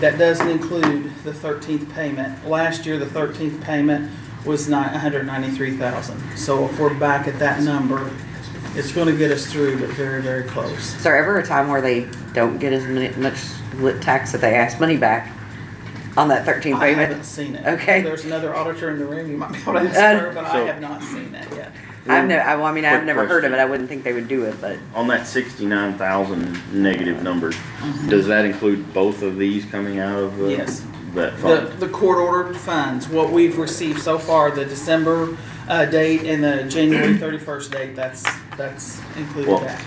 That doesn't include the 13th payment. Last year, the 13th payment was $193,000. So if we're back at that number, it's going to get us through, but very, very close. Is there ever a time where they don't get as much lit tax that they ask money back on that 13th I payment? haven't seen it. Okay. There's another auditor in the room. You might be able to ask her, but I have not seen that yet. I've Quick never heard of question. it. I wouldn't think they would do it, but On that 69,000 negative number, does that include both of these coming out of Yes. that fund? The court-ordered funds, what we've received so far, the December date and the January 31st date, that's included Well, that.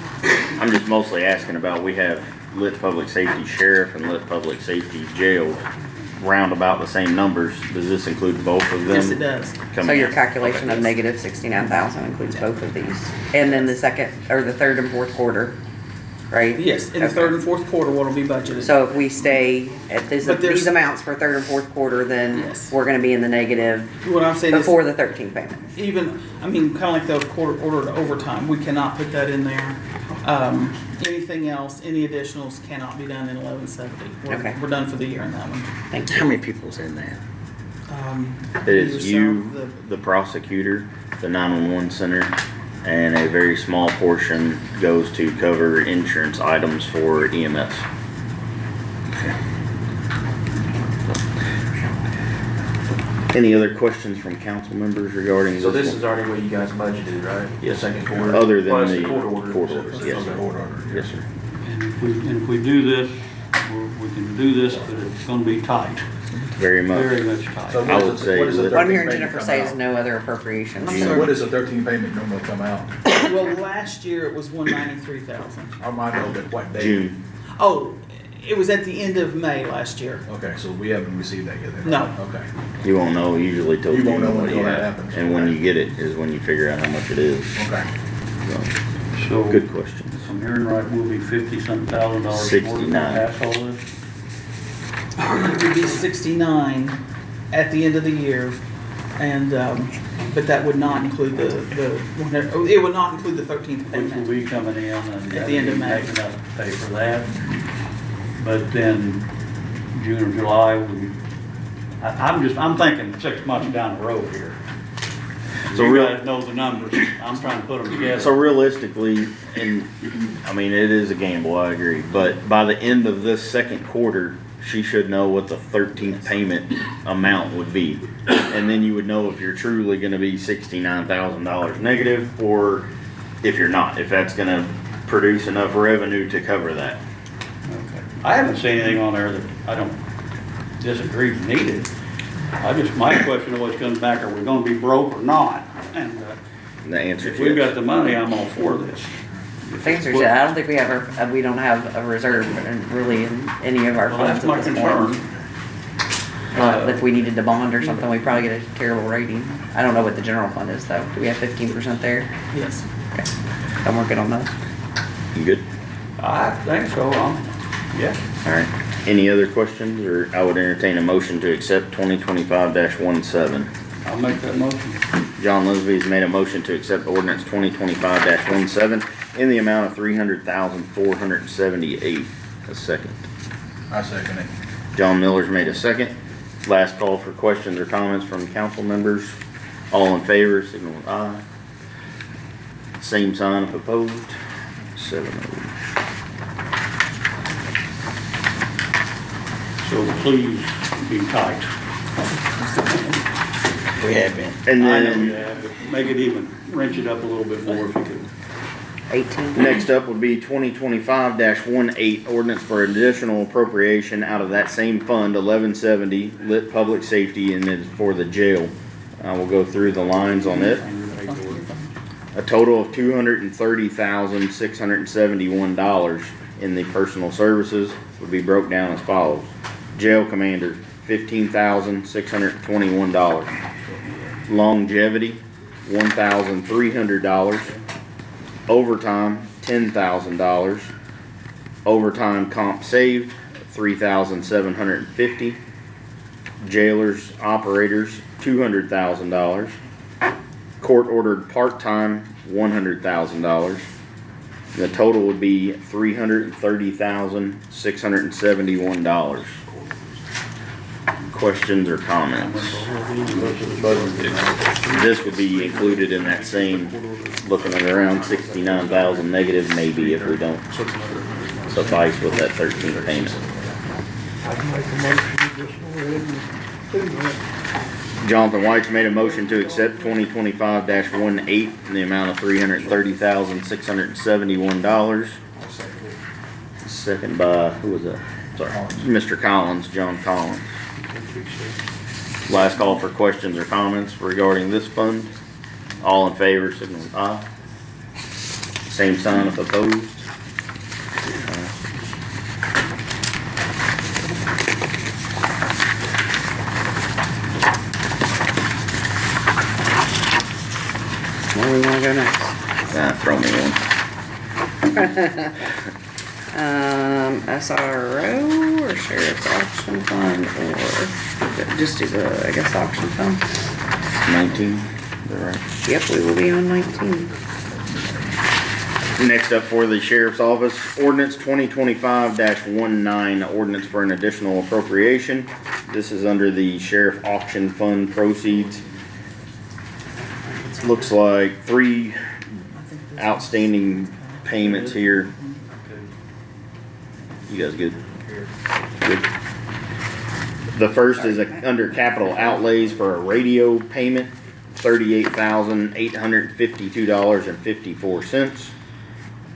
I'm just mostly asking about, we have lit public safety sheriff and lit public safety jail round about the same numbers. Does this include both of them? Yes, it does. So your in? calculation Okay. of negative 69,000 includes both of these. And then the second, or the third and fourth quarter, right? Yes, in the Okay. third and fourth quarter, what'll be budgeted. So if we stay at But there's- these amounts for third and fourth quarter, then Yes. we're gonna be in the negative What I'm saying is, before the 13th payment. even, I mean, kinda like those ordered overtime, we cannot put that in there. Anything else, any additionals cannot be done in 1170. Okay. We're done for the year on that one. Thank How you. many people's in that? It is yourself, you, the- the prosecutor, the 911 center, and a very small portion goes to cover insurance items for EMS. Any other questions from council members regarding So this this is one? already what you guys budgeted, right? Yes. Second quarter? Other than Plus the court order. court orders, yes, sir. Okay. Yes, sir. And if we do this, we can do this, but it's gonna be tight, Very much. very much tight. So I would say what is the that- What I'm hearing 13th Jennifer payment say come is out? no other appropriations. I'm So sorry. what does the 13th payment normally come out? Well, last year it was 193,000. I might know, but what date? June. Oh, it was at the end of May last year. Okay, so we haven't received that yet then? No. Okay. You won't know usually till You won't June know what until you that have. happens. And when Okay. you get it is when you figure out how much it is. Okay. So, So, good question. if I'm hearing right, we'll be $50-some thousand short to 69. pass all this. It would be 69 at the end of the year, and, but that would not include it would not include the 13th Which will payment. be coming in and At the end of May. making us pay for that. But then June or July, I'm thinking 6 months down the road here. So So you real- guys know the numbers, I'm trying to put them together. So realistically, and I mean, it is a gamble, I agree, but by the end of this second quarter, she should know what the 13th payment amount would be. And then you would know if you're truly gonna be $69,000 negative, or if you're not, if that's gonna produce enough revenue to cover that. Okay. I haven't seen anything on there that I don't disagree is needed. My question always comes back, are we gonna be broke or not? And And the answer if is we've got yes. the money, I'm all for this. The answer is yeah. I don't think we don't have a reserve really in any of our Well, funds that's my at this concern. point. If we needed to bond or something, we'd probably get a terrible rating. I don't know what the general fund is though. Do we have 15% there? Yes. Okay. I'm working on those. You good? I think so, yeah. Alright. Any other questions, or I would entertain a motion to accept 2025-17. I'll make that motion. John Lisby's made a motion to accept ordinance 2025-17 in the amount of $300,478. A second. I second it. John Miller's made a second. Last call for questions or comments from council members. All in favor, signal with aye. Same sign if opposed. 7-0. So please be tight. We have been. And I know you then have, but make it even, wrench it up a little bit more if you could. 18. next up would be 2025-18 ordinance for additional appropriation out of that same fund, 1170, lit public safety, and it's for the jail. We'll go through the lines on it. A total of $230,671 in the personal services would be broke down as follows. Jail commander, $15,621. Longevity, $1,300. Overtime, $10,000. Overtime comp saved, $3,750. Jailers, operators, $200,000. Court ordered part-time, $100,000. The total would be $330,671. Questions or comments? This would be included in that same, looking at around 69,000 negative maybe if we don't suffice with that 13th payment. I'd make a motion to just go ahead and do that. Jonathan White's made a motion to accept 2025-18 in the amount of $330,671. Second by, who was that? Sorry, Mr. Collins, John Collins. Last call for questions or comments regarding this fund. All in favor, signal with aye. Same sign if opposed. go next? Throw me one. SRO or Sheriff's Auction Fund or just do the, I guess, auction fund? 19, is that right? Yep, we will be on 19. Next up for the sheriff's office, ordinance 2025-19, ordinance for an additional appropriation. This is under the sheriff auction fund proceeds. Looks like 3 outstanding payments here. You guys good? Good. The first is under capital outlays for a radio payment, $38,852.54.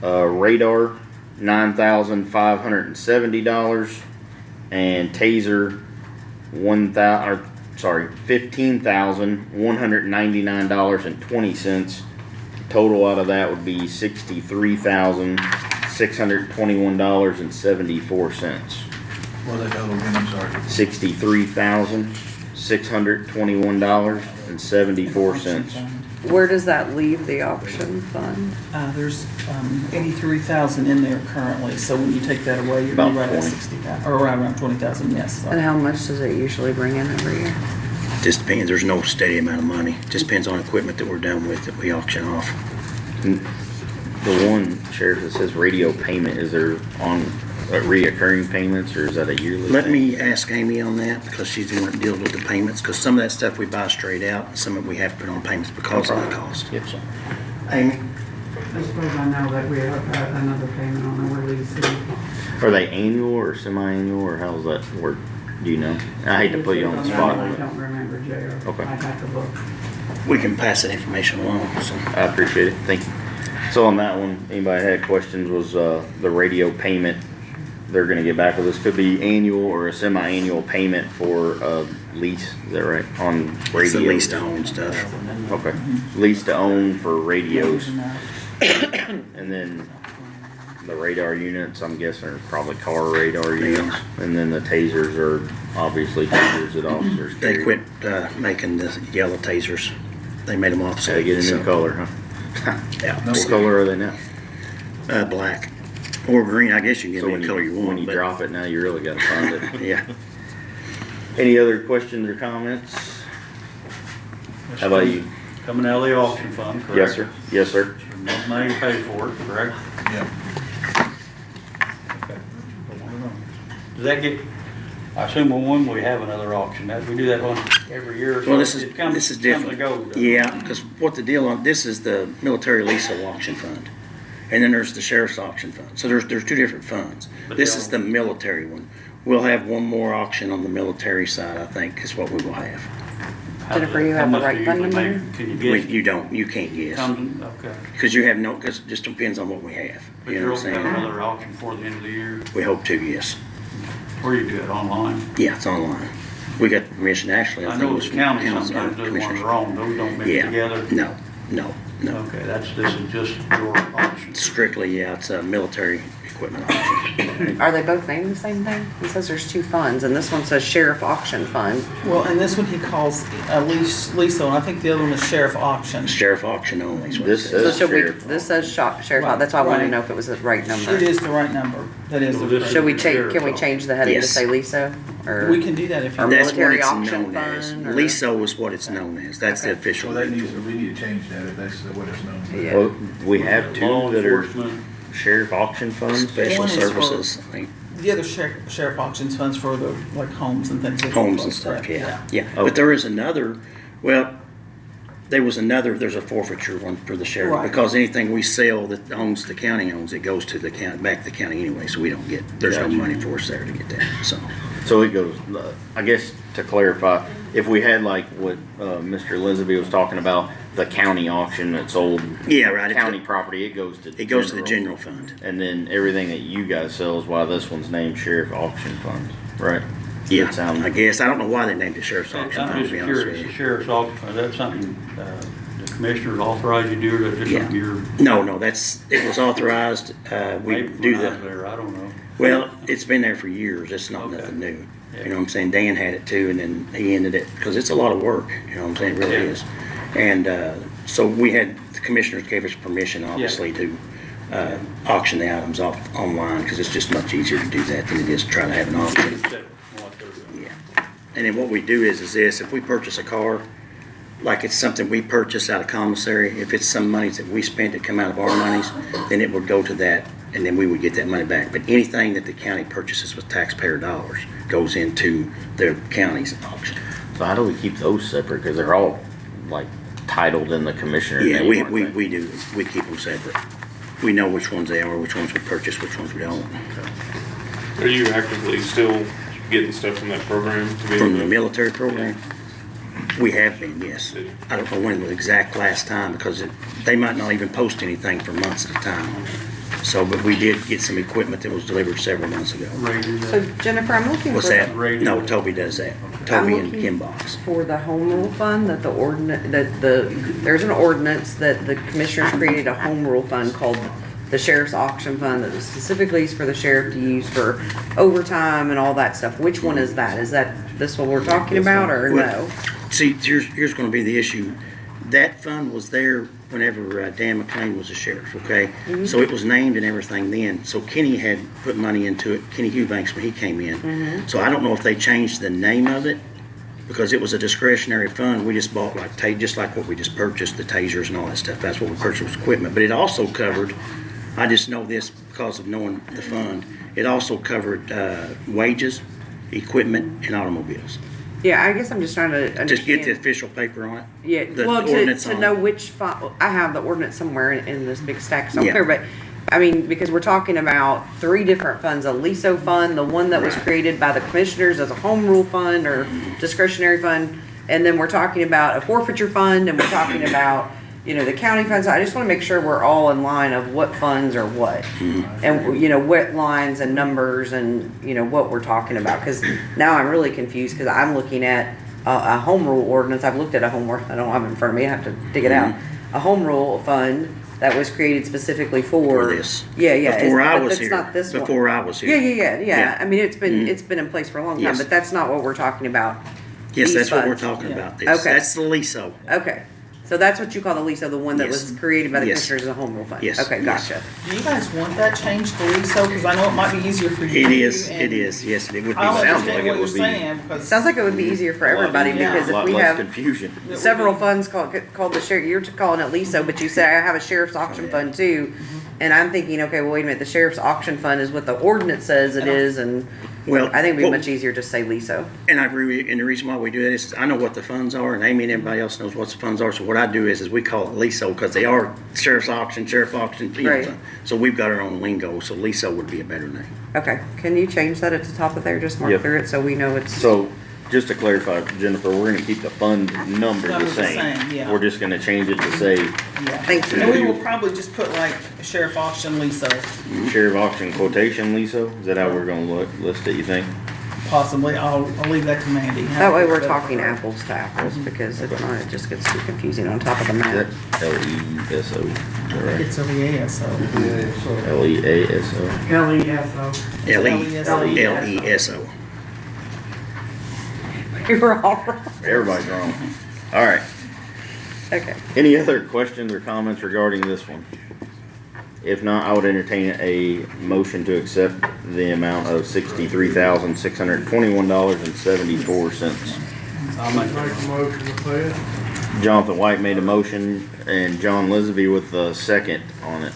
Radar, $9,570, and taser, $15,199.20. Total out of that would be $63,621.74. What are they total again, I'm sorry? $63,621.74. Where does that leave the auction fund? There's 83,000 in there currently, so when you take that away, you're About right at 20. 60,000, or around 20,000, yes. And how much does it usually bring in every year? Just depends, there's no steady amount of money. Just depends on equipment that we're done with that we auction off. The one, Sheriff, that says radio payment, is there on reoccurring payments, or is that a yearly Let thing? me ask Amy on that, because she's the one that deals with the payments, because some of that stuff we buy straight out, and some of it we have to put on payments because of the cost. Yep. So, Amy? I suppose I know that we have another payment on the release. Are they annual or semi-annual, or how does that work? Do you know? I hate to put you on the I spot. don't remember, J.R. Okay. I'd have to look. We can pass that information along, so. I appreciate it, thank you. So on that one, anybody had questions, was the radio payment, they're gonna get back with us, could be annual or a semi-annual payment for a lease, is that right, on radio? It's the lease to own stuff. Okay, lease to own for radios, and then the radar units, I'm guessing are probably car radar units, and then the tasers are obviously tasers that officers They carry. quit making the yellow tasers. They made them So obsolete. they get a new so- color, huh? Yeah. What color are they now? Black. Or green, I guess you can So get when any color you want. when you but- drop it now, you really gotta find it. Yeah. Any other questions or comments? How about you? Coming out of the auction fund, correct? Yes, sir. Yes, sir. Enough money to pay for it, correct? Yeah. Okay. Does that get, I assume when we have another auction, that, we do that one every year, so Well, it comes, this is comes and different. goes. doesn't it? Yeah, because what the deal on, this is the military leasehold auction fund. And then there's the sheriff's auction fund. So there's 2 different funds. But This they'll- is the military one. We'll have one more auction on the military side, I think, is what we will have. How- Jennifer, you how have the much right do you funding usually there? make? Can you We- guess? you can't guess. Okay. Because you have no, because it just depends on what we have. But You know you're what I'm opening saying? another auction before the end of the year, We hope to, yes. or you do it online? Yeah, it's online. We got permission, actually. I think know it was the from county council, sometimes do one commissioners. wrong, those don't mix Yeah. together. No. Okay, this is just your auction. Strictly, yeah, it's a military equipment auction. Are they both named the same thing? He says there's 2 funds, and this one says Sheriff Auction Fund. Well, and this one he calls a lease on, I think the other one is sheriff auction. Sheriff auction only is what it This says. So is should we, sheriff. this says Sheriff, that's why I wanted to know if it was the right number. It is the right number, that is the Well, this right. Should we Sheriff's can we office. change the heading to Yes. say LISO? Or We can do that if Or you. That's what military it's auction known as. fund, or- LISO is what it's known as. That's the Okay. official. So name. we need to change that if that's what it's known as. Yeah. Well, we have 2 Law that are enforcement, sheriff auction funds. Special One is for- services, I think, The other sheriff auctions funds for the, like, homes and things. homes and stuff, yeah. Okay. But there is another, well, there's a forfeiture one for the sheriff. Right. Because anything we sell that the county owns, it goes to the county, back to the county anyway, so we don't get, there's no Gotcha. money for us there to get that, so. So it goes, I guess to clarify, if we had like what Mr. Elizabeth was talking about, the county auction that sold Yeah, right. county property, it goes to. It goes to the general fund. And then everything that you guys sell is why this one's named Sheriff Auction Funds, right? Does Yeah, that sound- I guess. I don't know why they named it sheriff's auction I'm fund, to just be honest with curious, you. the sheriff's auction, is that something, the commissioners authorize you to do, or is that just Yeah. something you're? No, it was authorized, we Maybe do when I was the, there, I don't know. well, it's been there for years, it's not Okay. nothing new. Yeah. You know what I'm saying, Dan had it too, and then he ended it, because it's a lot of work, you know what I'm saying, it really Yeah. is. And, So the commissioners gave us permission, obviously, to auction the items off online, because it's just much easier to do that than it is to try to have an auction. Yeah. And then what we do is this, if we purchase a car, like it's something we purchase out of commissary, if it's some monies that we spent that come out of our monies, then it would go to that, and then we would get that money back. But anything that the county purchases with taxpayer dollars goes into the county's auction. So how do we keep those separate? Because they're all like titled in the commissioner's Yeah, name. we aren't they? we do, we keep them separate. We know which ones they are, which ones we purchase, which ones we don't. Are you actively still getting stuff from that program? To be From able the to- military program? We have been, yes. I don't know when the exact last time, because they might not even post anything for months at a time. So, but we did get some equipment that was delivered several months ago. So Jennifer, I'm looking for. What's that? No, Toby does that. Toby and looking Kimbox. For the home rule fund, that the ordinance, there's an ordinance that the commissioners created a home rule fund called the sheriff's auction fund that specifically is for the sheriff to use for overtime and all that stuff. Which one is that? Is that this one we're talking about, or no? See, here's gonna be the issue. That fund was there whenever Dan McLean was the sheriff, okay? So it was named and everything then. So Kenny had put money into it, Kenny Eubanks, when he came in. So I don't know if they changed the name of it, because it was a discretionary fund. We just bought just like what we just purchased, the tasers and all that stuff. That's what we purchased was equipment. But it also covered, I just know this because of knowing the fund, it also covered wages, equipment, and automobiles. Yeah, I guess I'm just trying to understand. Just get the official paper on it. Yeah, The well, ordinance to on know it. which fund, I have the ordinance somewhere in this big stack Yeah. somewhere, but, I mean, because we're talking about 3 different funds, a LISO fund, the one that was created by the commissioners as a home rule fund or discretionary fund, and then we're talking about a forfeiture fund, and we're talking about, the county funds. I just wanna make sure we're all in line of what funds are what. And, what lines and numbers and, what we're talking about, cause now I'm really confused, cause I'm looking at a home rule ordinance. I've looked at a home rule, I don't have it in front of me, I have to dig it out. A home rule fund that was created specifically for. this. Yeah. Before I but was that's here. not this one. Before I was here. Yeah. I mean, it's been in place for a long time, Yes. but that's not what we're talking about. Yes, These that's what we're funds. talking about. This. Okay. That's the LISO. Okay, so that's what you call the LISO, the one that Yes. was created by the Yes. commissioners as a home rule fund? Yes. Okay, Yes. gotcha. Do you guys want that changed to LISO? Because I know it might be easier for you. It is, and it is, yes, it would be. I don't Sounds understand like what it you're would be saying, because. Sounds like it would be easier for everybody, Yeah. because A if lot we less have confusion. several funds called the sheriff, you're calling it LISO, but you say I have a sheriff's auction fund too. And I'm thinking, okay, well, wait a minute, the sheriff's auction fund is what the ordinance says it is, and Well, I think it'd be well- much easier to say LISO. And I agree with you, and the reason why we do that is I know what the funds are, and Amy and everybody else knows what the funds are, so what I do is we call it LISO, because they are sheriff's auction, Right. so we've got our own lingo, so LISO would be a better name. Okay, can you change that at the top of there, just mark Yep. through it so we know it's. So, just to clarify, Jennifer, we're gonna keep the fund number the Numbers the same. same, yeah. We're just gonna change it to say Yeah. Thank you. And we will probably just put like sheriff auction LISO, sheriff auction quotation, Lisa? Is that how we're gonna list it, you think? possibly. I'll leave that to Mandy. That way we're talking apples to apples, because if not, it just gets too confusing on top of the Is map. that L-E-S-O? Right. It's LEASO. L-E-A-S-O. LEFO. L-E-S-O. We were all wrong. Everybody's wrong. All right. Okay. Any other questions or comments regarding this one? If not, I would entertain a motion to accept the amount of $63,621.74. I'll Make a motion to pay it. Jonathan White made a motion and John Lisby with the second on it.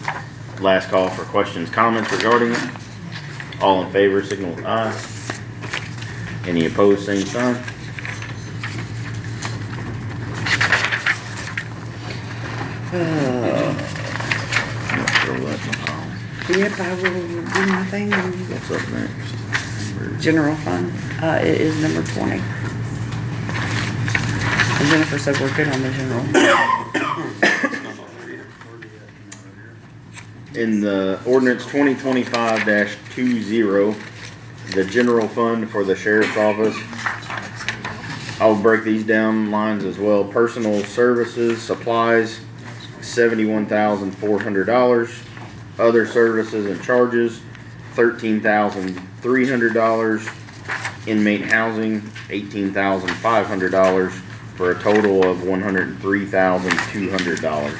Last call for questions, comments regarding it. All in favor, signal with aye. Any opposed, same sign. Yep, I will do my thing. What's up next? General fund, it is number 20. And Jennifer said we're good on the general. In the ordinance 2025-20, the general fund for the sheriff's office, I'll break these down lines as well. Personal services, supplies, $71,400. Other services and charges, $13,300. Inmate housing, $18,500. for a total of $103,200.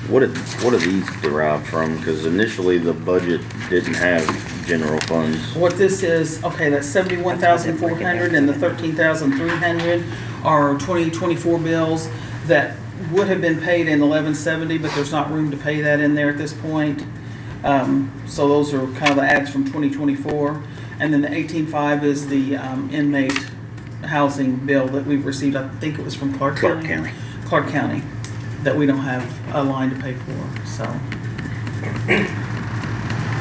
What are these derived from? Because initially the budget didn't have general funds. What this is, okay, that's 71,400 and the 13,300 are 2024 bills that would have been paid in 1170, but there's not room to pay that in there at this point. So those are kind of the ads from 2024. And then the 18.5 is the inmate housing bill that we've received. I think it was from Clark County. Clark County, that we don't have a line to pay for, so.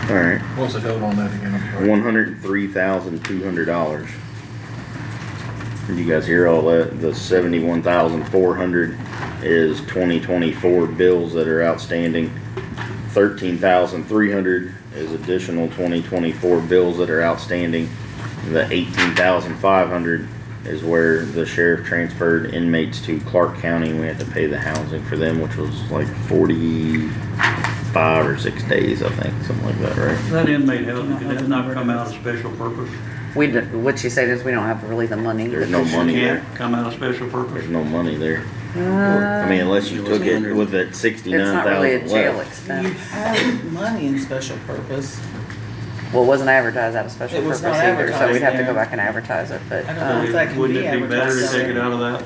All right. What's the total on that again? $103,200. Did you guys hear all that? The 71,400 is 2024 bills that are outstanding. 13,300 is additional 2024 bills that are outstanding. The 18,500 is where the sheriff transferred inmates to Clark County, and we had to pay the housing for them, which was like 45 or 6 days, I think, something like that, right? That inmate housing, did that not come out of special purpose? What she said is we don't have really the money. There's no money there. Can't come out of special purpose? There's no money there. I mean, unless you took it with that It's not really a 69,000 jail left. expense. You have money in special purpose. Well, it wasn't advertised out of special It was purpose not either, so we'd have to advertised go there. back and advertise it, but, I don't know if that can Wouldn't be it be better to advertised. take it out of that?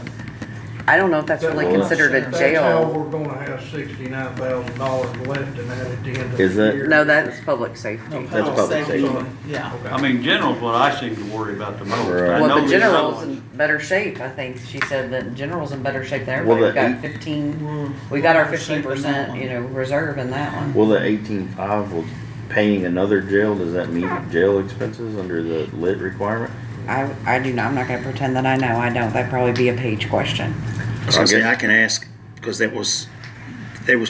I don't know if that's really considered a That's how jail. we're gonna have $69,000 left in that at the end of the Is that- year. No, that's public safety. No, That's public safety. Yeah. I mean, general's what I seem to worry about the most. Right. I Well, know the these general's others- in better shape, I think. She said that general's in better shape than Well, everybody. We've the got 15, we got our 15%, you know, reserve in that one. Well, the 18.5 was paying another jail. Does that meet jail expenses under the lit requirement? I do not, I'm not gonna pretend that I know. I don't. That'd probably be a Paige question. I was gonna say, I can ask, because there was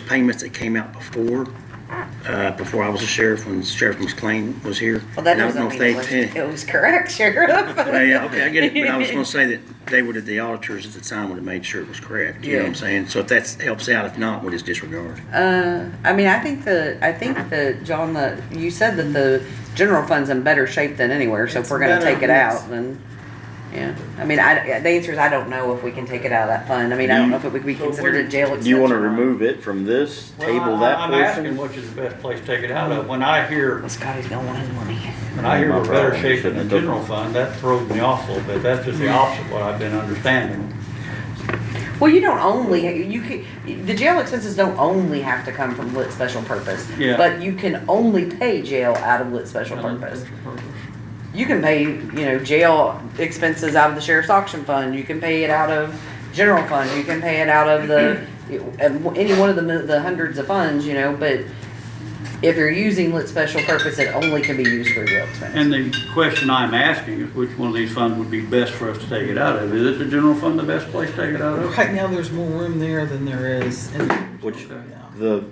payments that came out before I was a sheriff, when Sheriff McLean was here. Well, that And I don't doesn't know mean if it was correct, Sheriff. Well, yeah, okay, I get it, but I was gonna say that they would have, the auditors at the time would have made sure it was correct, you know what I'm saying? So if that helps out, if not, we'll just disregard. I mean, I think that, John, you said that the general fund's in better shape than anywhere, so if It's we're gonna better, take it yes. out, then, yeah. I mean, the answer is I don't know if we can take it out of that fund. I mean, I don't know if it would be considered a jail expense. Do you want to or not. remove it from this, Well, table that I'm portion? asking which is the best place to take it out of. When I hear, Well, Scotty's gonna want his money. when I hear My we're better problem. shape in the general fund, that throws me off a little bit. That's just the opposite of what I've been understanding. Well, you don't only, the jail expenses don't only have to come from lit special purpose. Yeah. But you can only pay jail out of lit special purpose. You can pay, jail expenses out of the sheriff's auction fund, you can pay it out of general fund, you can pay it out of any one of the hundreds of funds, but if you're using lit special purpose, it only can be used for jail expense. And the question I'm asking is which one of these funds would be best for us to take it out of? Is it the general fund the best place to take it out of? Right now, there's more room there than there is. Which, the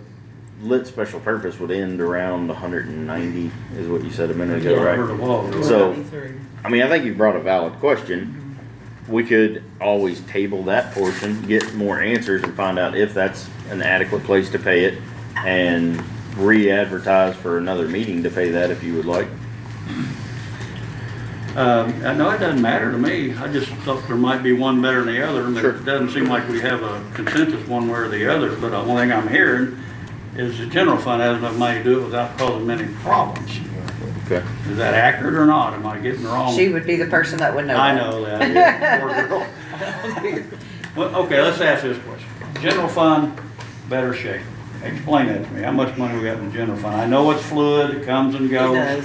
lit special purpose would end around 190, is what you said a minute ago, Yeah, I right? heard a while ago. So, I mean, I think you brought a valid question. We could always table that portion, get more answers, and find out if that's an adequate place to pay it, and re-advertise for another meeting to pay that if you would like. I know it doesn't matter to me. I just thought there might be one better than the other, and it doesn't seem like we have a consensus one way or the other. But the one thing I'm hearing is the general fund has enough money to do it without causing many problems. Okay. Is that accurate or not? Am I getting the wrong? She would be the person that would know. I that. know that. Yeah. Poor girl. Well, okay, let's ask this question. General fund, better shape. Explain that to me. How much money we got in the general fund? I know it's fluid, it comes and It goes. does,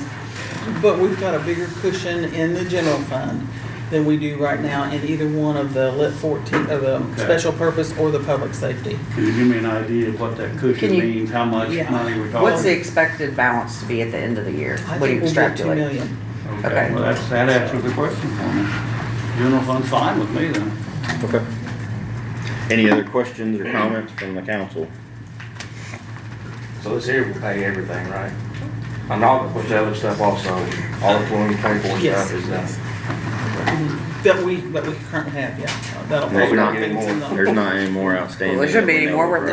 but we've got a bigger cushion in the general fund than we do right now in either one of the lit 14, of the special purpose or the public safety. Can you give me an idea of what that cushion Can you- means? How much Yeah. money we're talking? What's the expected balance to be at the end of the year? I What do you think we'll get 2 extrapolate? million. Okay. Well, that answers the question for me. General fund's fine with me then. Okay. Any other questions or comments from the council? So this here will pay everything, right? I'm not gonna push the other stuff also, all the 2024 Yes, stuff is done. yes. That we currently have, yeah. That'll There's probably not be things in the- There's not any more outstanding. Well, there shouldn't be any that we more. know We're of,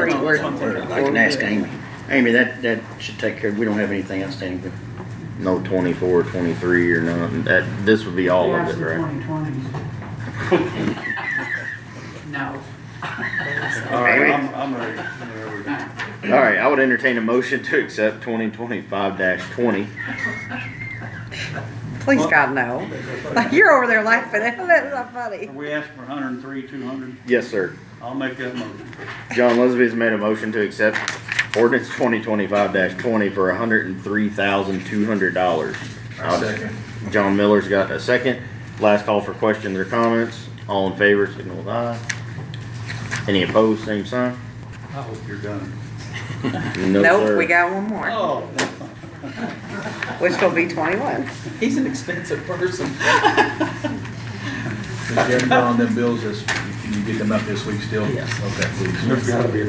pretty, right? I can ask Amy. Amy, that should take care, we don't have anything outstanding. No 24, 23 or none, this would be all of it, right? 2020s. I'm ready. All right, I would entertain a motion to accept 2025-20. Please, God, no. Like, you're over there laughing. That's not funny. Are we asking for 103, 200? Yes, sir. I'll make that motion. John Lesby's made a motion to accept ordinance 2025-20 for $103,200. I second. John Miller's got a second. Last call for questions or comments. All in favor, signal with aye. Any opposed, same sign. I hope you're done. No, Nope, sir. we got one more, Oh, which will be 21. He's an expensive person. Did you ever on them bills this, can you get them up this week still? Yes. Okay, please. there's gotta be.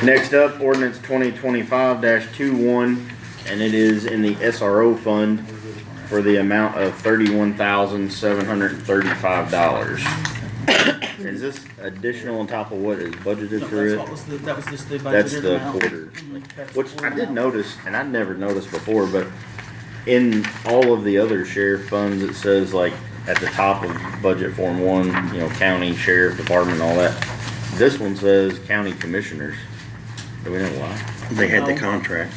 Next up, ordinance 2025-21, and it is in the SRO fund for the amount of $31,735. Is this additional on top of what is budgeted for it? That was just the budgeted That's the amount. quarter. That's Which the I did amount. notice, and I'd never noticed before, but in all of the other sheriff funds, it says like at the top of budget form 1, you know, county, sheriff, department, all that. This one says county commissioners. Do we know why? They had the No. contract.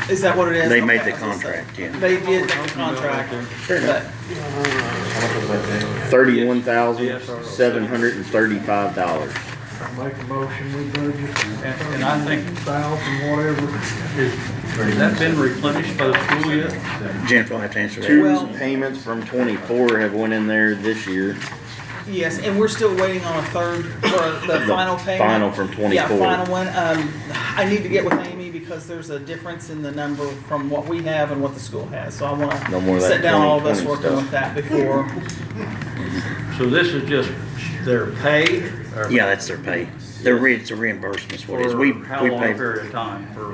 Is that what it is? They made Okay, the I was gonna say. contract, yeah. They did make the contract, but $31,735. Make a motion, we budget. And I think, $1,000, whatever. has that been replenished by the school yet? Jennifer will have to answer that. Two payments from 24 have went in there this year. yes, and we're still waiting on a third, for the final payment. Final from 24. Yeah, final one. I need to get with Amy because there's a difference in the number from what we have and what the school has. So I want No more to of that sit down, all of us 2020 working with that before. So this is just their pay? Or Yeah, that's their pay. It's a reimbursement, is what it is. For We how long pay period of time? for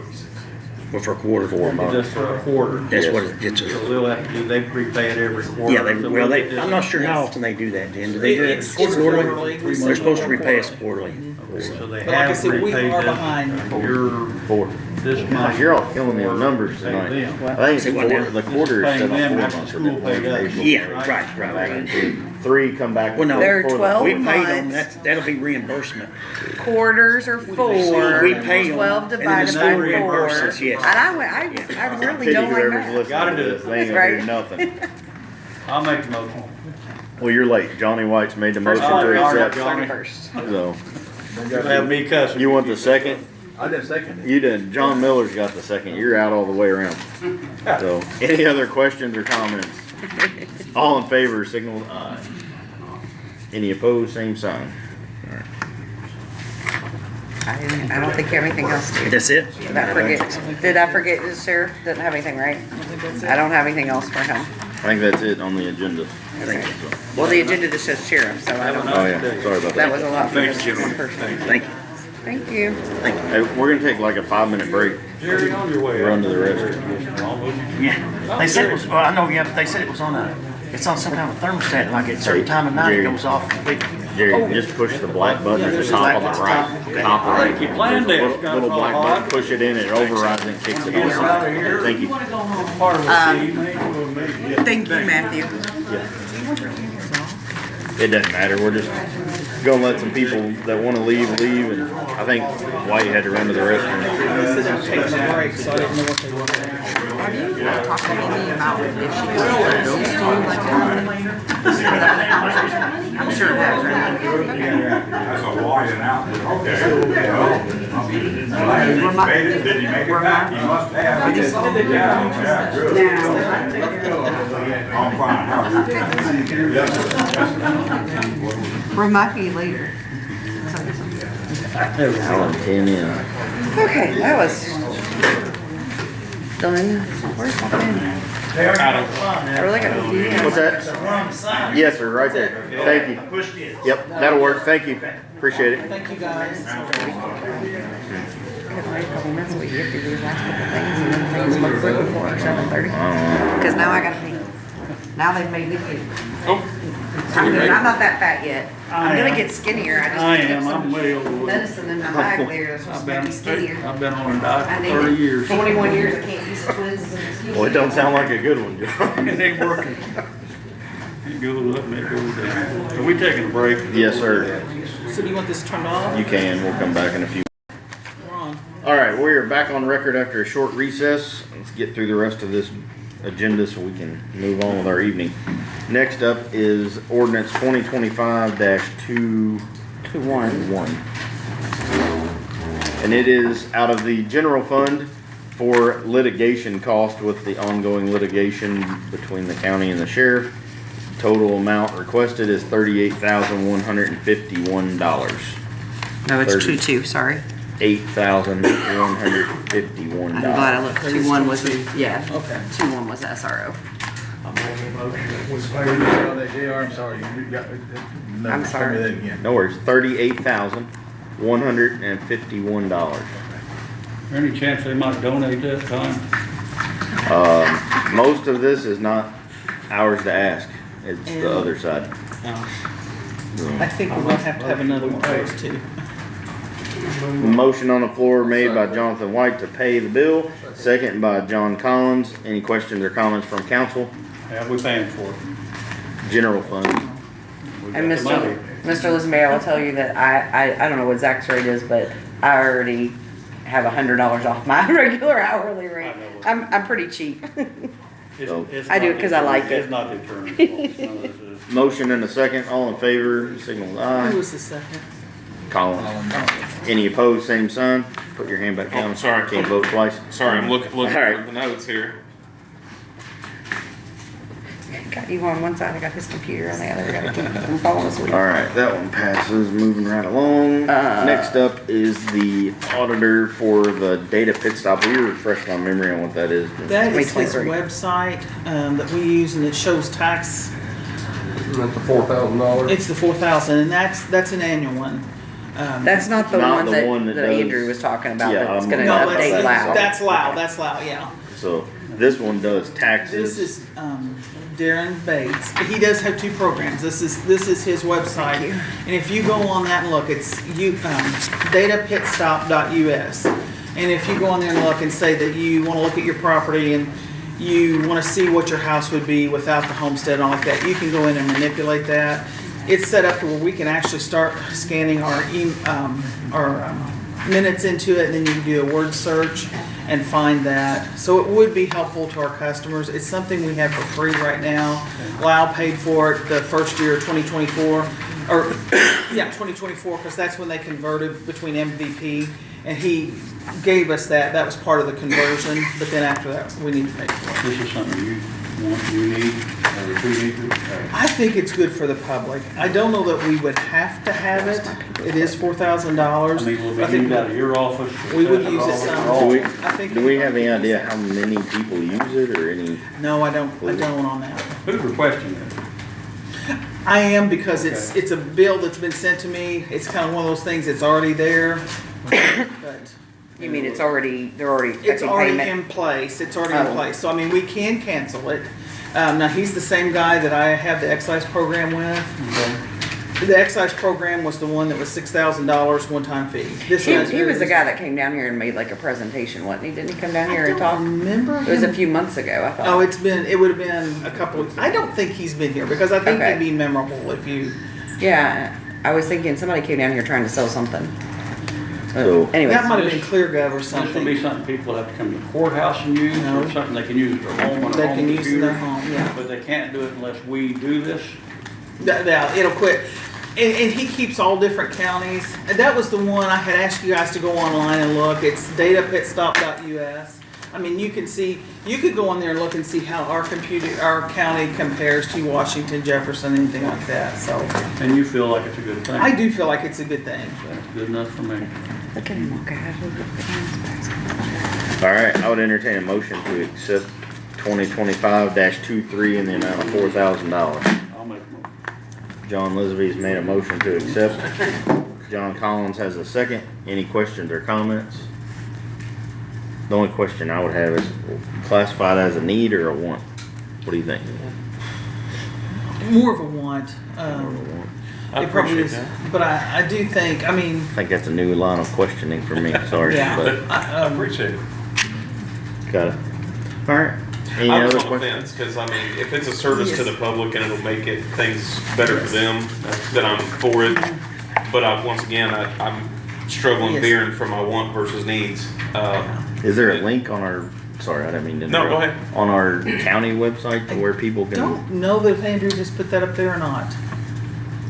a quarter. Just for a quarter? That's what it gets So us. they'll have to do, they prepay it every quarter? Yeah, So we'll get this- I'm not sure how often they do that, Jen. Do they do it It's quarterly. They're supposed to repay us quarterly. So they But like I have said, we repaid are this behind. your, Four. this Gosh, month. you're all killing me with numbers Pay tonight. them. I think Say it's what now? the quarter is set Paying up them 4 after months. school paid us. Yeah, right. 3 come back. Well, no. There are before the- 12 We pay them, months. that'll be reimbursement. Quarters are 4. We pay 'em, 12 and then the divided school by 4. reimburses, yes. And I really Pity don't like whoever's that. listening Gotta to do this. it. They ain't Right. gonna do nothing. I'll make the motion. Well, you're late. Johnny White's made the motion Oh, to all right, accept. Johnny. 31st. So, You'll have me cussing. you want the second? I did second it. You did. John Miller's got the second. You're out all the way around. So, any other questions or comments? All in favor, signal with aye. Any opposed, same sign. I don't think you have anything else to do. That's it? Did I forget the sheriff? Didn't have anything, right? I don't have anything else for him. I think that's it on the agenda. Well, the agenda just says sheriff, so I don't know. Oh, yeah. Sorry about That that. was a lot for Thanks, this Jimmy. one person. Thank you. Thank you. Hey, we're gonna take like a 5-minute break. Jerry, on your way. Run to the restroom. Yeah, they said it was, well, I know, yeah, but they said it was on it's on some kind of thermostat, like at a certain time of night it Jerry. goes off completely. Jerry, just push the black button at the top on the right. Top right. You planned it. Little black button, push it in, it overrides and kicks it on. Thank you. Part of the evening. Thank you, Matthew. It doesn't matter, we're just gonna let some people that wanna leave, and I think White had to run to the restroom. They said they're taking a break, so I didn't know what they were. Have you talked to Amy about if she was I'm sure that's right. That's a widen out. Okay. Did you make it back? You must have. Yeah, good. I'm fine. How are you? Remind me later. Alan, 10 in. Okay, that was done. Where's my pen? I really got What's that? Yes, sir, right there. Thank you. Yep, that'll work, thank you. Appreciate it. Thank you, guys. Wait a couple minutes, we get through these last couple things and then things look good before 7:30. Because now I gotta pee. Now they've made me pee. I'm not that fat yet. I'm gonna get skinnier. I just I am, I'm way overweight. medicine in my bag there is supposed to make me skinnier. I've been on a diet I for need 30 it. years. 21 years, I can't use twins and excuses. Well, it don't sound like a good one, John. It ain't working. It goes up and it goes down. Are we taking a break? Yes, sir. So do you want this turned off? You can, we'll come back in a few. We're on. All right, we are back on record after a short recess. Let's get through the rest of this agenda so we can move on with our evening. Next up is ordinance 2025-221. And it is out of the general fund for litigation cost with the ongoing litigation between the county and the sheriff. Total amount requested is $38,151. No, it's 2-2, sorry. $8,151. I'm glad I looked. 2-1 was, yeah. Okay. 2-1 was the SRO. I'm making a motion that we pay the JR, I'm sorry, you got, no, I'm tell sorry. me that again. No worries, $38,151. Is there any chance they might donate that time? Most of this is not ours to ask, it's the other side. I think we're gonna have to have another one of those too. Motion on the floor made by Jonathan White to pay the bill, second by John Collins. Any questions or comments from council? Yeah, we paying for it. General fund. And Mr. Lisenberry, I'll tell you that I don't know what Zach's rate is, but I already have $100 off my regular hourly rate. I'm pretty cheap. It's I do it not 'cause I like It's it. not the attorney's fault. None of this is. Motion and a second, all in favor, signal with Who aye. was the second? Collins. Any opposed, same sign. Put your hand back down. Oh, sorry. Can't vote twice. Sorry, I'm looking All right. for the notes here. Got you on one side, I got his computer on the other. I gotta keep from falling asleep. All right, that one passes, moving right along. Next up is the auditor for the data pit stop. Will you refresh my memory on what that is? That is his 2023. website, that we use, and it shows tax. Isn't that the $4,000? It's the 4,000, and that's an annual one. That's not the Not one the that, one that that does- Andrew was talking about, Yeah, that's I'm gonna No, looking at update loud. that's loud, yeah. So this one does This taxes. is, Darren Bates. He does have two programs. This is his website. And if you go on that and look, it's datapitstop.us. And if you go on there and look and say that you wanna look at your property and you wanna see what your house would be without the homestead and all like that, you can go in and manipulate that. It's set up to where we can actually start scanning our minutes into it, and then you can do a word search and find that. So it would be helpful to our customers. It's something we have for free right now. Lau paid for it the first year of 2024, or 2024, because that's when they converted between MVP, and he gave us that. That was part of the conversion, but then after that, we need to pay for it. This is something you want, you need, or we need to. I think it's good for the public. I don't know that we would have to have it. It is $4,000. I mean, will I be think used out of your office? we would use it some. Do we, I think do we have any idea how many people use it or any? No, I don't on that. Who's requesting it? I am, because it's a bill that's been sent to me. It's kind of one of those things, it's already there. But You mean it's already, they're already it's taking already payment? in place. It's already in Oh. place. So I mean, we can cancel it. Now, he's the same guy that I have the excise program with. The excise program was the one that was $6,000 one-time fee. This He guy's he was the very- guy that came down here and made like a presentation, wasn't he? Didn't he come down here and I talk? don't remember It was a him. few months ago, I thought. Oh, it would have been a couple, I don't think he's been here, because I think Okay. it'd be memorable if you, Yeah, I was thinking somebody came down here trying to sell something. So- Anyways. that might have been ClearGov or This would be something. something people have to come to the courthouse and use, No. or something they can use at their home on They a home can use in their computer. home, yeah. But they can't do it unless we do this. Yeah, it'll quit. And he keeps all different counties. And that was the one I had asked you guys to go online and look. It's datapitstop.us. I mean, you can see, you could go on there and look and see how our county compares to Washington, Jefferson, anything like that. So And you feel like it's a good thing. I do feel like it's a good thing. That's good enough for me. Look at him walk casually with the hands back. All right, I would entertain a motion to accept 2025-23 in the amount of $4,000. I'll make a motion. John Lisby's made a motion to accept. John Collins has a second. Any questions or comments? The only question I would have is classified as a need or a want? What do you think? More of a want. I It probably appreciate is. that. But I do think, I mean, I think that's a new line of questioning for me, sorry, Yeah. but I appreciate it. got it. All right. Any I was other on the questions? fence, because I mean, if it's a service to Yes. the public and it'll make things better for them, then I'm for it. But once again, I'm struggling Yes. veering from my want versus needs. Is there a link on our, sorry, I didn't mean to No, interrupt. go ahead. On our county website to where people can? Don't know that if Andrew just put that up there or not.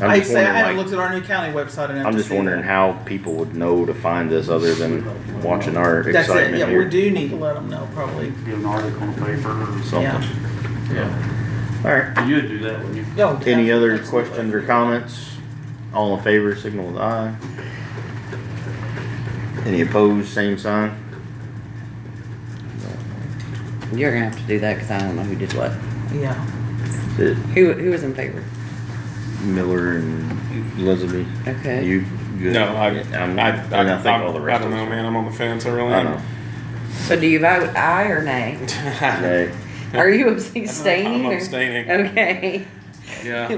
I'm I just say I wondering, haven't like, looked at our new county website enough I'm to just see wondering that. how people would know to find this other than watching our That's it, excitement yeah, we here. do need to let them know, probably. Get an article in the paper or Something. Yeah. All right. You'd do that, wouldn't you? No, Any other absolutely. questions or comments? All in favor, signal with aye. Any opposed, same sign? You're gonna have to do that, cause I don't know who did what. Yeah. Is it Who was in favor? Miller and Elizabeth? Okay. You good? No, I And don't rest know, of us- man. I'm on the fence. I really I am. know. So do you vote aye or nay? Nay. Are you abstaining? I'm or- abstaining. Okay. Yeah.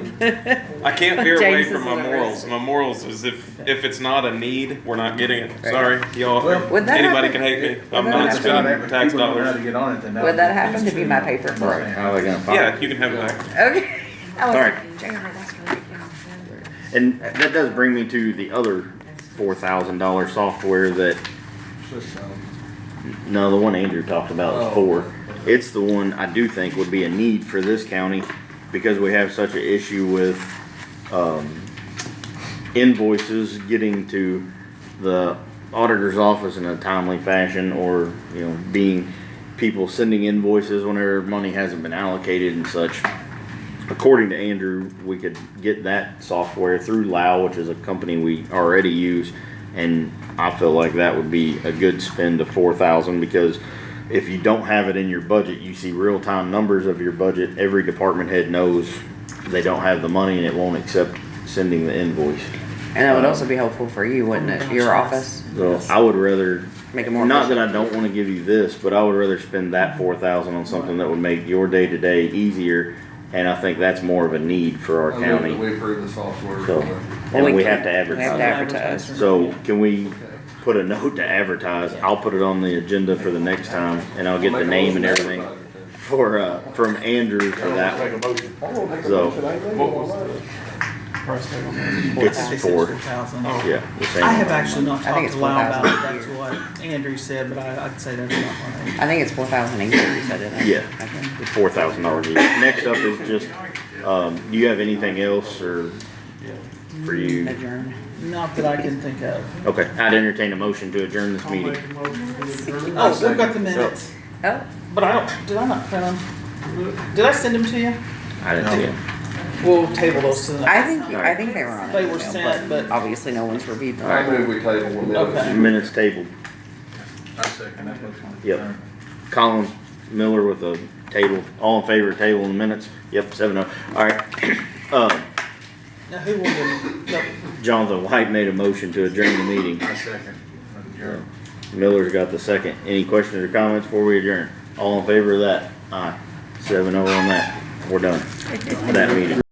I can't veer away James from is my on the morals. rest. My morals is if it's not a need, we're not getting it. Right. Sorry, y'all. Would that Anybody happen- can hate me. would I'm that not happen- spending tax People don't know how dollars. to get on it, then that Would was- that happen to be my paper? Right, how are they gonna find Yeah, it? you can have it back. Okay. I was All right. like, JR, that's right. And that does bring me to the other $4,000 software that, no, the one Andrew talked about was four. It's the one I do think would be a need for this county because we have such an issue with, invoices getting to the auditor's office in a timely fashion or, being people sending invoices whenever money hasn't been allocated and such. According to Andrew, we could get that software through Lao, which is a company we already use, and I feel like that would be a good spend of $4,000 because if you don't have it in your budget, you see real-time numbers of your budget. Every department head knows they don't have the money and it won't accept sending the invoice. And that would also be helpful for you, wouldn't it? Your office? So I would rather, Make it more not that I efficient. don't wanna give you this, but I would rather spend that $4,000 on something that would make your day-to-day easier. And I think that's more of a need for our county. We approve the software. So, for the- and we have to We have to advertise. advertise. So can we put a note to advertise? I'll put it on the agenda for the next time and I'll get the name and everything for, from Andrew for that one. So, Price tag on that. It's They said four. 4,000. yeah, the same. I have actually not I think talked it's to Lyle about it, 4,000. that's what Andrew said, but I'd say that's not right. I think it's 4,000 a year, you said it. Yeah, Okay. it's $4,000 a year. Next up is just, do you have anything else or for you? Adjourn. Not that I can think of. Okay, I'd entertain a motion to adjourn this I'll meeting. make a motion to adjourn. Oh, we've got the minutes, Oh, but did I not print them? Did I send them to you? I didn't see it. We'll table those to the I next. think they were on it. They were email, sent, but- obviously no one's reviewed them. I move we table the minutes. Okay. Minutes tabled. I second that motion. Yep. Collins, Miller with a table. All in favor of table in the minutes? Yep, 7-0. All right. Now, who will, no, Jonathan White made a motion to adjourn the meeting. I second. Adjourn. Miller's got the second. Any questions or comments before we adjourn? All in favor of that? Aye. 7-0 on that. We're done. That meeting.